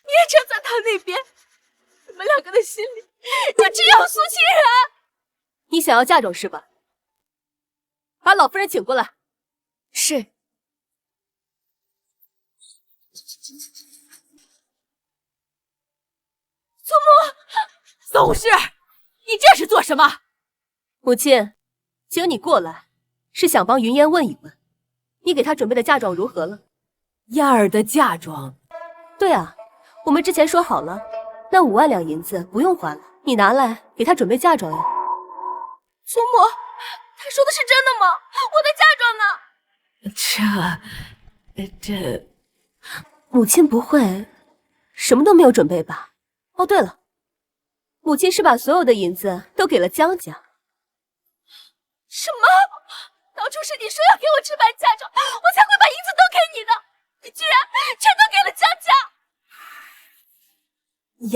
你也站在他那边，你们两个的心里就只有苏清然。你想要嫁妆是吧？把老夫人请过来。是。祖母，宋氏，你这是做什么？母亲，请你过来，是想帮云烟问一问，你给她准备的嫁妆如何了？燕儿的嫁妆？对啊，我们之前说好了，那5万两银子不用还了，你拿来给她准备嫁妆呀。祖母，他说的是真的吗？我的嫁妆呢？这，母亲不会什么都没有准备吧？哦，对了，母亲是把所有的银子都给了江家。什么？当初是你说要给我置办嫁妆，我才会把银子都给你的，你居然全都给了江家！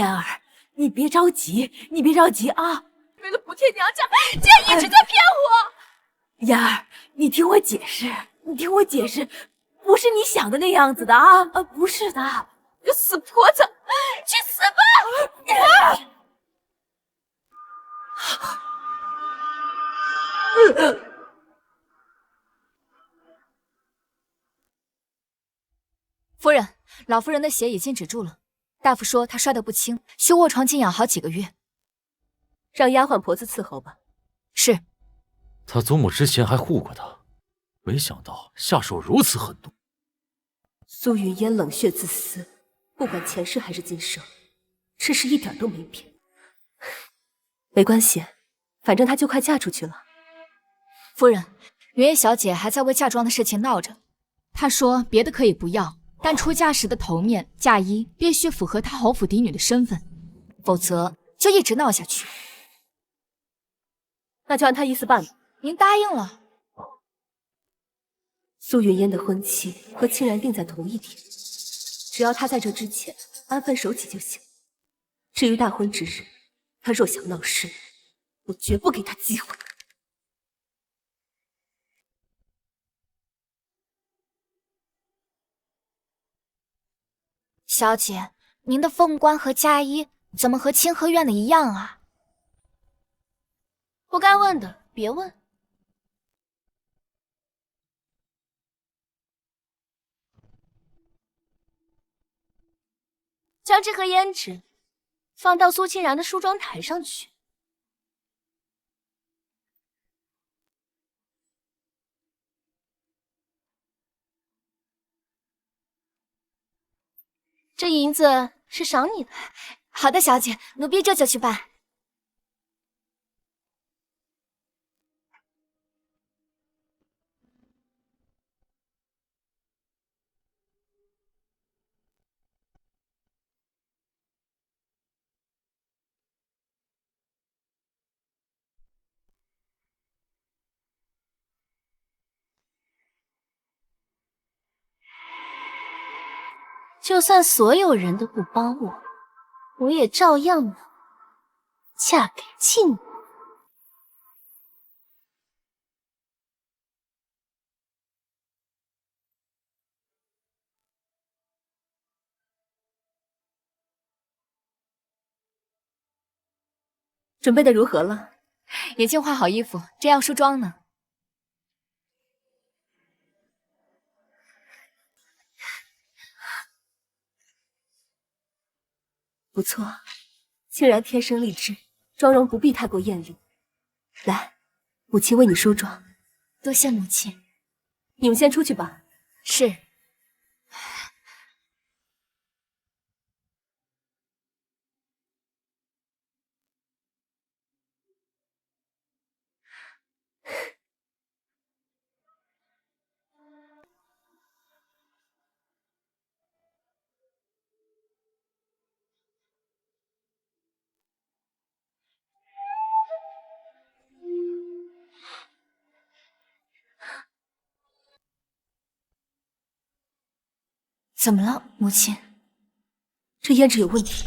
燕儿，你别着急，你别着急啊！为了补贴娘家，竟然一直在骗我！燕儿，你听我解释，你听我解释，不是你想的那样子的啊！不是的，你个死婆子，去死吧！夫人，老夫人的血已经止住了，大夫说她摔得不轻，需卧床静养好几个月。让丫鬟婆子伺候吧。是。他祖母之前还护过他，没想到下手如此狠毒。苏云烟冷血自私，不管前世还是今生，这事一点都没变。没关系，反正她就快嫁出去了。夫人，云烟小姐还在为嫁妆的事情闹着，她说别的可以不要，但出嫁时的头面嫁衣必须符合她侯府嫡女的身份，否则就一直闹下去。那就按她意思办吧。您答应了。苏云烟的婚期和清然定在同一天，只要她在这之前安分守己就行。至于大婚之日，他若想闹事，我绝不给他机会。小姐，您的凤冠和嫁衣怎么和清河院的一样啊？不该问的别问。将这盒胭脂放到苏清然的梳妆台上去。这银子是赏你的。好的，小姐，奴婢这就去办。就算所有人都不帮我，我也照样能嫁给靖王。准备的如何了？已经换好衣服，正要梳妆呢。不错，清然天生丽质，妆容不必太过艳丽。来，母亲为你梳妆。多谢母亲。你们先出去吧。是。怎么了，母亲？这胭脂有问题。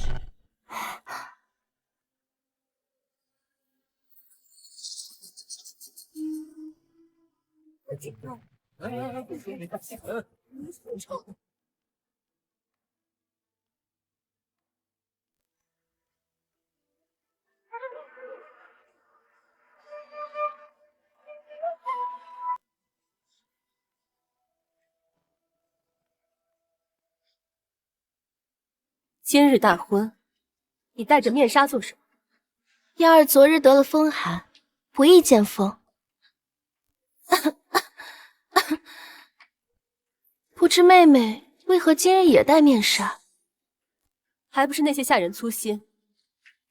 今日大婚，你戴着面纱做什么？燕儿昨日得了风寒，不宜见风。不知妹妹为何今日也戴面纱？还不是那些下人粗心，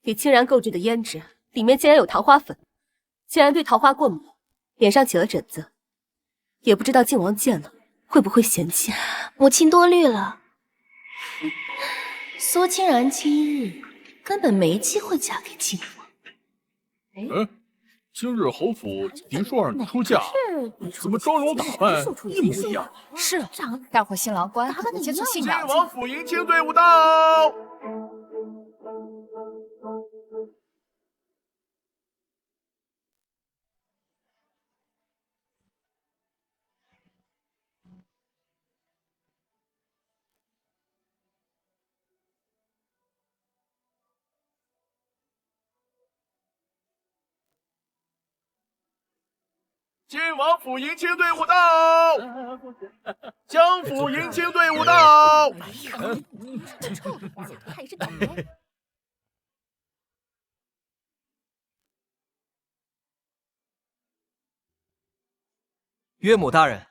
给清然购置的胭脂里面竟然有桃花粉，清然对桃花过敏，脸上起了疹子，也不知道靖王见了会不会嫌弃。母亲多虑了。苏清然今日根本没机会嫁给靖王。今日侯府嫡庶儿女出嫁，怎么妆容打扮一模一样？是，大伙新郎官已经从信靖养王府迎亲队伍到。晋王府迎亲队伍到，江府迎亲队伍到。他也是倒霉。岳母大人，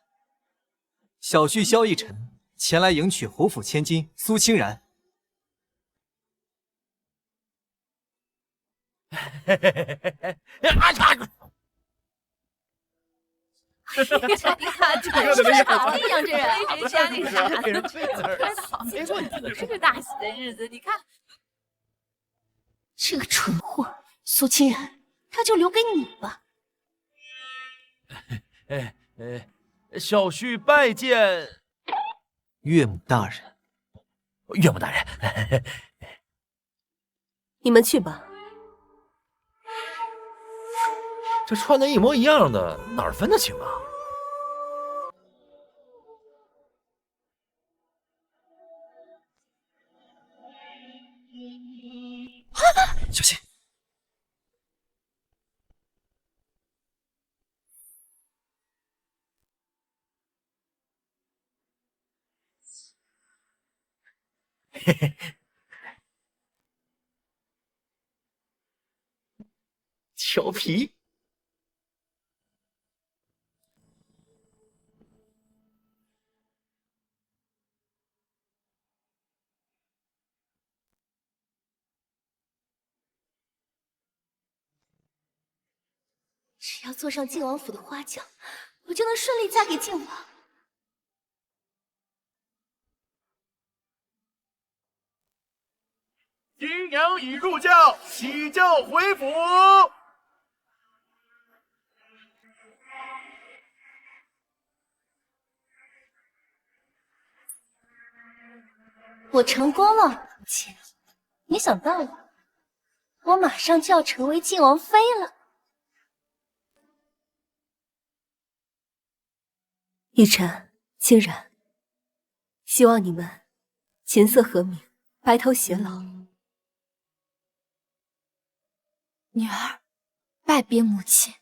小婿萧逸尘前来迎娶侯府千金苏清然。你看这个是好样这人，谁家里啥给人吹嘴儿？别说你这个大喜的日子，你看这个蠢货苏清然，他就留给你吧。小婿拜见岳母大人。岳母大人，你们去吧，这穿的一模一样的，哪儿分得清啊？小心！嘿嘿，调皮。只要坐上靖王府的花轿，我就能顺利嫁给靖王。新娘已入轿，喜轿回府。我成功了，母亲。没想到我马上就要成为靖王妃了。奕晨、清然，希望你们琴瑟和鸣，白头偕老。女儿，拜别母亲。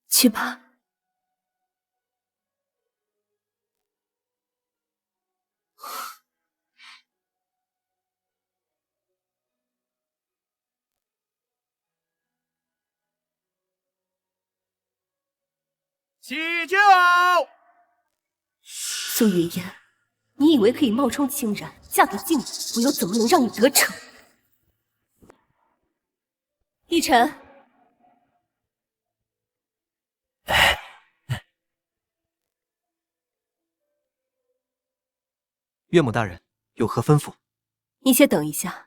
去吧。起轿！苏云烟，你以为可以冒充清然嫁给靖王，我又怎么能让你得逞？奕晨，岳母大人有何吩咐？你先等一下。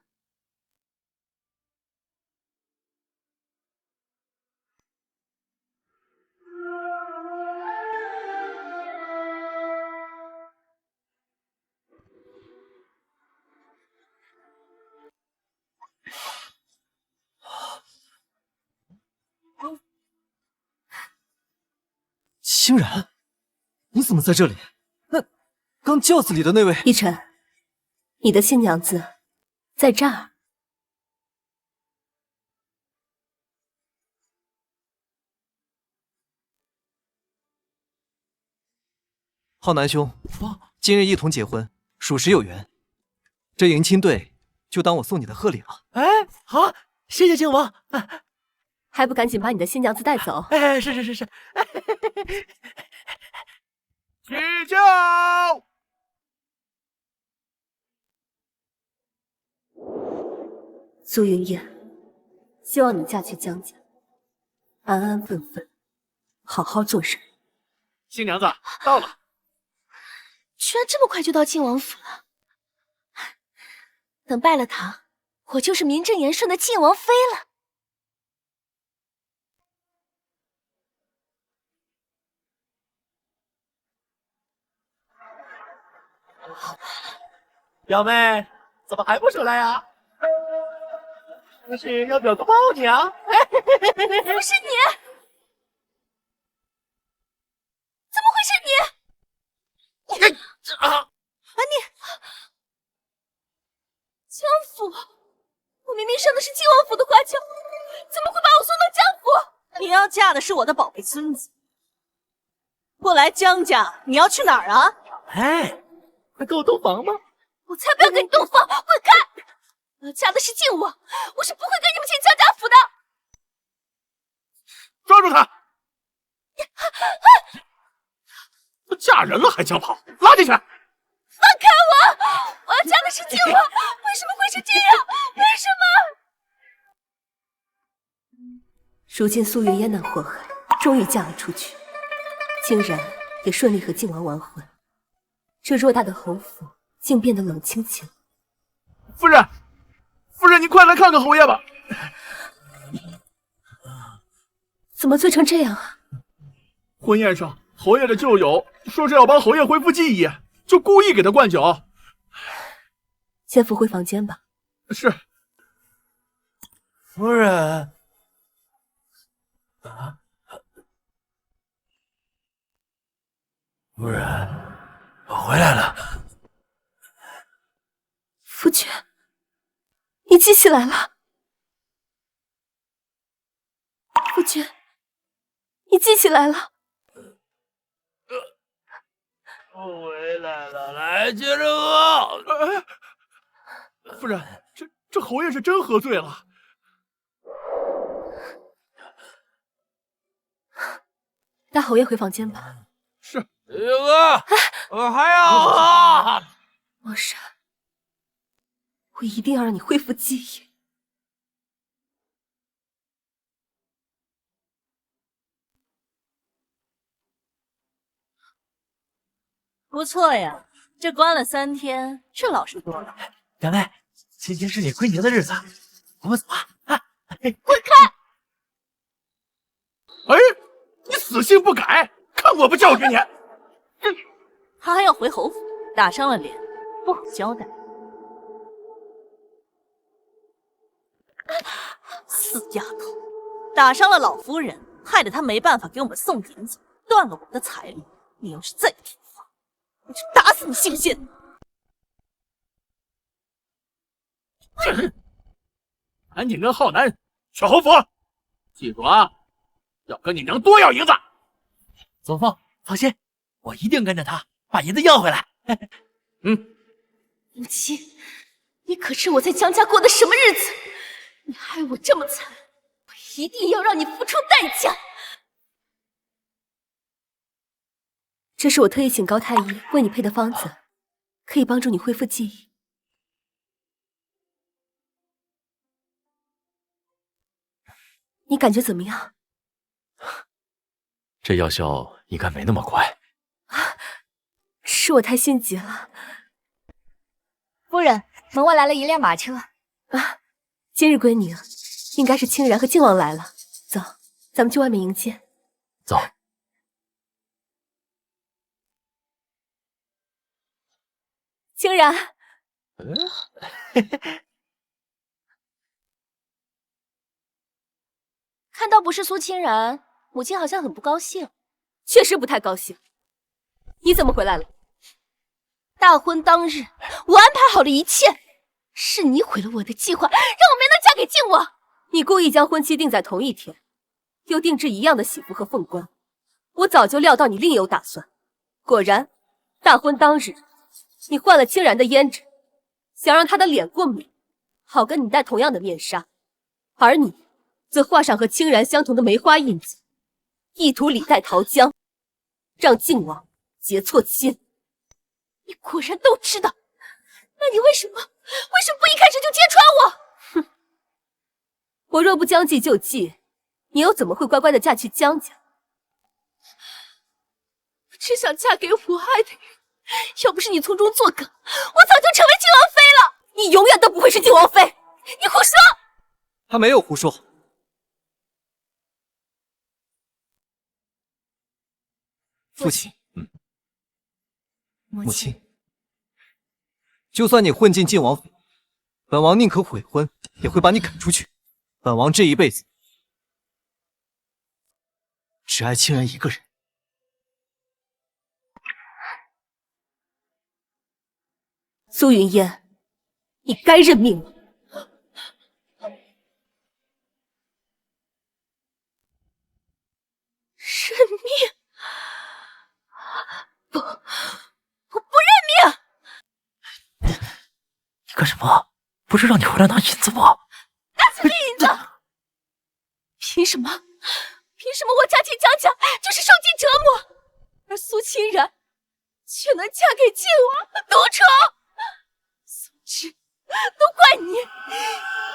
清然，你怎么在这里？那刚轿子里的那位……奕晨，你的新娘子在这儿。浩南兄，今日一同结婚，属实有缘。这迎亲队就当我送你的贺礼了。哎，好，谢谢靖王。还不赶紧把你的新娘子带走！哎，是。起轿！苏云烟，希望你嫁去江家，安安分分，好好做人。新娘子到了。居然这么快就到靖王府了！等拜了堂，我就是名正言顺的靖王妃了。表妹，怎么还不出来呀？不是要表个抱你啊？不是你，怎么会是你？你江府，我明明上的是靖王府的花轿，怎么会把我送到江府？你要嫁的是我的宝贝孙子，不来江家，你要去哪儿啊？哎，快跟我洞房吧！我才不要跟你洞房，滚开！我要嫁的是靖王，我是不会跟你们进江家府的。抓住他！都嫁人了还想跑，拉进去！放开我！我要嫁的是靖王，为什么会是这样？为什么？如今苏云烟那祸害终于嫁了出去，竟然也顺利和靖王完婚。这偌大的侯府竟变得冷清起来。夫人，夫人，你快来看看侯爷吧！怎么醉成这样啊？婚宴上，侯爷的旧友说是要帮侯爷恢复记忆，就故意给他灌酒。先扶回房间吧。是。夫人，夫人，我回来了。夫君，你记起来了。夫君，你记起来了。我回来了，来，接着喝。夫人，这侯爷是真喝醉了。带侯爷回房间吧。是。继续喝，我还要喝。王山，我一定要让你恢复记忆。不错呀，这关了3天，是老实多了。表妹，今天是你归宁的日子，我们走吧。滚开！哎，你死性不改，看我不教训你！他还要回侯府，打伤了脸，不好交代。死丫头，打伤了老夫人，害得她没办法给我们送银子，断了我们的财路。你要是再不听话，我就打死你信不信？赶紧跟浩南去侯府，记住啊，要跟你娘多要银子。左峰，放心，我一定跟着他把银子要回来。母亲，你可知我在江家过的什么日子？你害我这么惨，我一定要让你付出代价。这是我特意请高太医为你配的方子，可以帮助你恢复记忆。你感觉怎么样？这药效应该没那么快。是我太心急了。夫人，门外来了一辆马车。今日归宁，应该是清然和靖王来了。走，咱们去外面迎接。走。清然，看到不是苏清然，母亲好像很不高兴。确实不太高兴。你怎么回来了？大婚当日，我安排好了一切，是你毁了我的计划，让我没能嫁给靖王。你故意将婚期定在同一天，又定制一样的喜服和凤冠。我早就料到你另有打算。果然，大婚当日，你换了清然的胭脂，想让她的脸过敏，好跟你戴同样的面纱，而你则画上和清然相同的梅花印子，意图李代桃僵，让靖王结错亲。你果然都知道，那你为什么不一开始就揭穿我？哼！我若不将计就计，你又怎么会乖乖的嫁去江家？我只想嫁给我爱的人，要不是你从中作梗，我早就成为靖王妃了。你永远都不会是靖王妃！你胡说！他没有胡说。父亲，母亲，就算你混进晋王府，本王宁可悔婚，也会把你赶出去。本王这一辈子只爱清然一个人。苏云烟，你该认命了。认命？不，我不认命！你干什么？不是让你回来拿银子吗？拿什么银子？凭什么？凭什么我嫁进江家就是受尽折磨，而苏清然却能嫁给靖王独宠？总之，都怪你！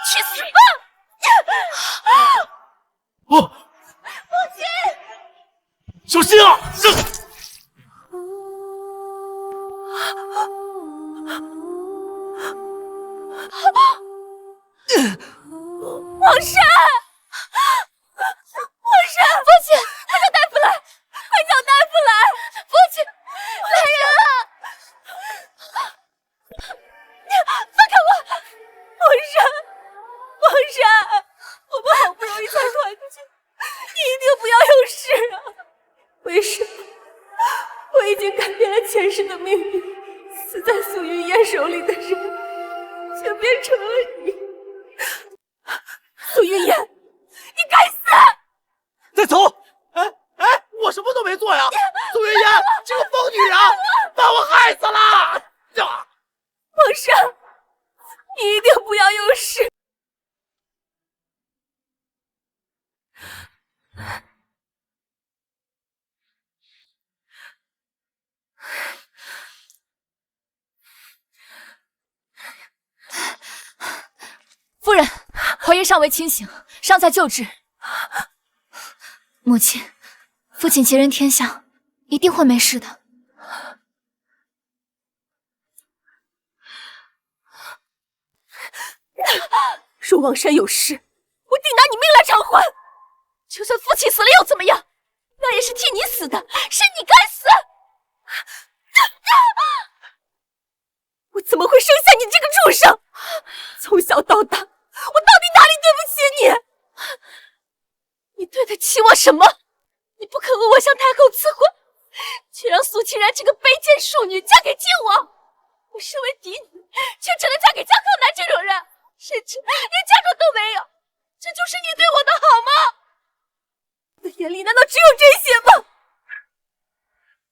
去死吧！父亲！小心啊！王山！王山！父亲，快叫大夫来！快叫大夫来！父亲，来人啊！放开我！王山，我们好不容易才团聚，你一定来前世的命运，死在苏云烟手里的人，却变成了你。苏云烟，你该死！再走！我什么都没做呀！苏云烟，这个疯女人把我害死了！皇上，你一定不要有事。夫人，侯爷尚未清醒，尚在救治。母亲，父亲吉人天相，一定会没事的。若王山有事，我定拿你命来偿还。就算父亲死了又怎么样？那也是替你死的，是你该死！我怎么会生下你这个畜生？从小到大，我到底哪里对不起你？你对得起我什么？你不肯为我向太后赐婚，却让苏清然这个卑贱庶女嫁给靖王。我身为嫡女，却只能嫁给江康南这种人，甚至连嫁妆都没有。这就是你对我的好吗？你的眼里难道只有这些吗？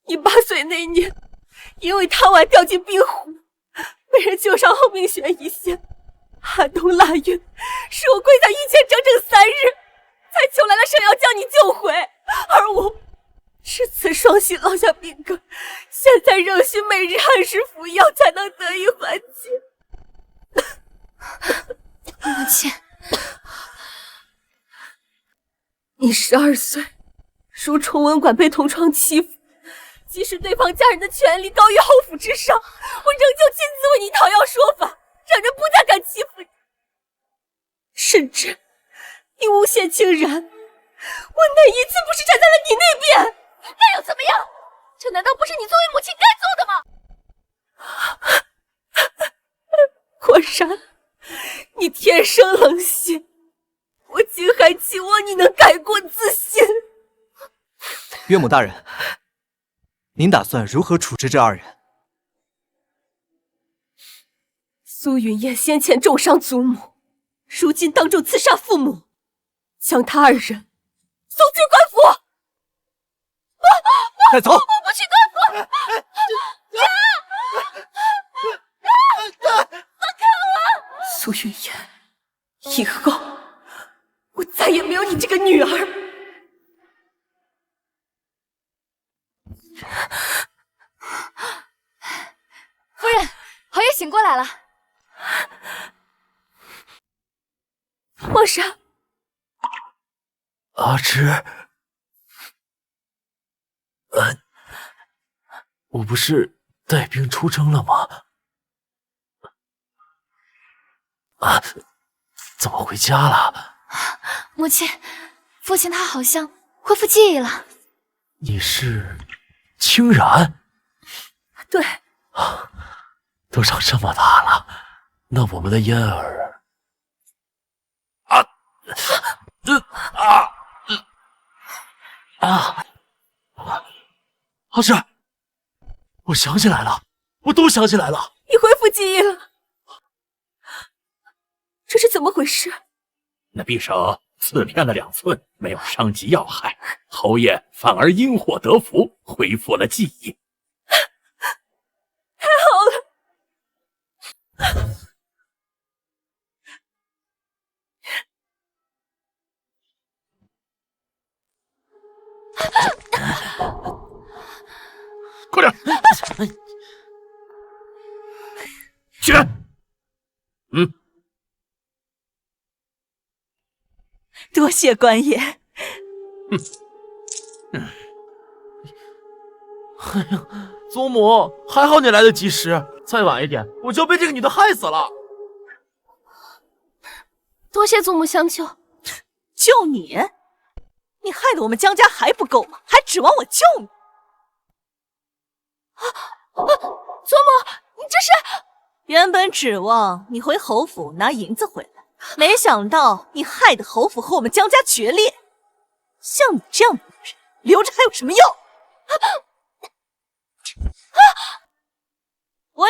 你8岁那年，因为贪玩掉进冰湖，被人救上后命悬一线。寒冬腊月，是我跪在御前整整3日，才求来了圣瑶将你救回，而我至此双膝落下病根，现在仍需每日按时服药，才能得以缓解。母亲，你12岁，如崇文馆被同窗欺负，即使对方家人的权力高于侯府之上，我仍旧亲自为你讨要说法，让人不再敢欺负你。甚至你诬陷清然，我哪一次不是站在了你那边？那又怎么样？这难道不是你作为母亲该做的吗？果然，你天生冷血，我竟还期望你能改过自新。岳母大人，您打算如何处置这2人？苏云烟先前重伤祖母，如今当众刺杀父母，将他2人送去官府。带走！我不去官府！苏云烟，以后我再也没有你这个女儿。夫人，侯爷醒过来了。皇上，阿芝，我不是带兵出征了吗？怎么回家了？母亲，父亲他好像恢复记忆了。你是清然？对。都长这么大了，那我们的嫣儿……阿芝，我想起来了，我都想起来了。你恢复记忆了？这是怎么回事？那匕首刺偏了2寸，没有伤及要害，侯爷反而因祸得福，恢复了记忆。太好了！快点，起来！多谢官爷。哎呀，祖母，还好你来得及时，再晚一点，我就要被这个女的害死了。多谢祖母相救。救你？你害得我们江家还不够吗？还指望我救你？祖母，你这是……原本指望你回侯府拿银子回来，没想到你害得侯府和我们江家决裂。像你这样的女人，留着还有什么用？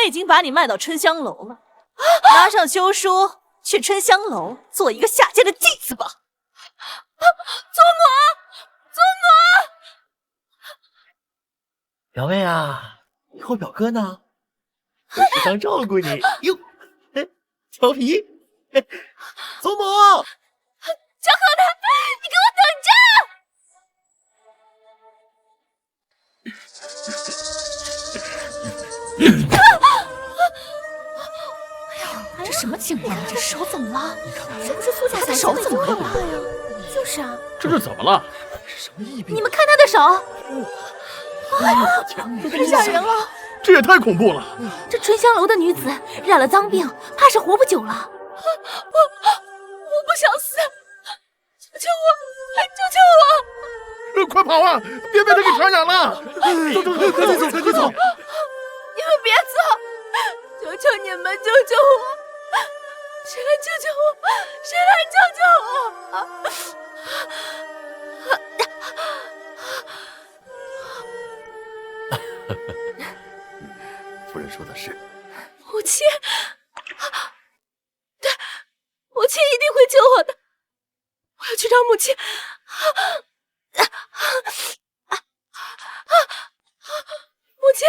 已经把你卖到春香楼了，拿上休书去春香楼做一个下贱的妓子吧。祖母，表妹啊，我表哥呢？我时常照顾你。哟，调皮，祖母，小可爱，你给我等着！这什么情况？这手怎么了？是不是苏家的手怎么了呀？就是啊，这是怎么了？你们看他的手，哎呦我天，太吓人了！这也太恐怖了！这春香楼的女子染了脏病，怕是活不久了。我不想死，救救我！救救我！快跑啊！别被他给传染了！走，赶紧走，赶紧走！你们别走！求求你们救救我！谁来救救我？谁来救救我？夫人说的是，母亲，对，母亲一定会救我的。我要去找母亲。母亲，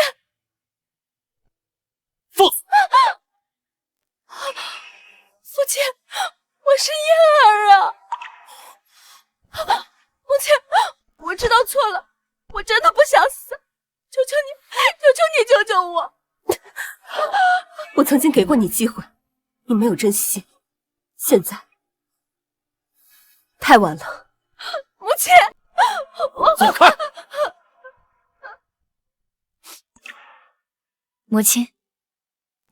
父亲，我是婴儿啊！母亲，我知道错了，我真的不想死，求求你，求求你救救我！我曾经给过你机会，你没有珍惜，现在太晚了。母亲，走开！母亲，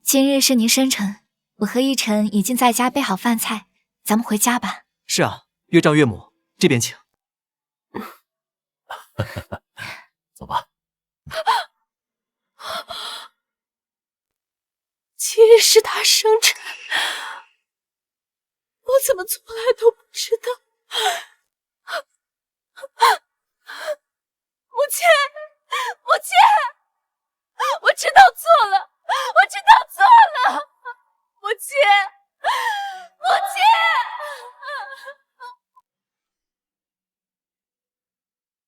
今日是您生辰，我和奕晨已经在家备好饭菜，咱们回家吧。是啊，岳丈岳母这边请。走吧。今日是他生辰，我怎么从来都不知道？母亲，母亲！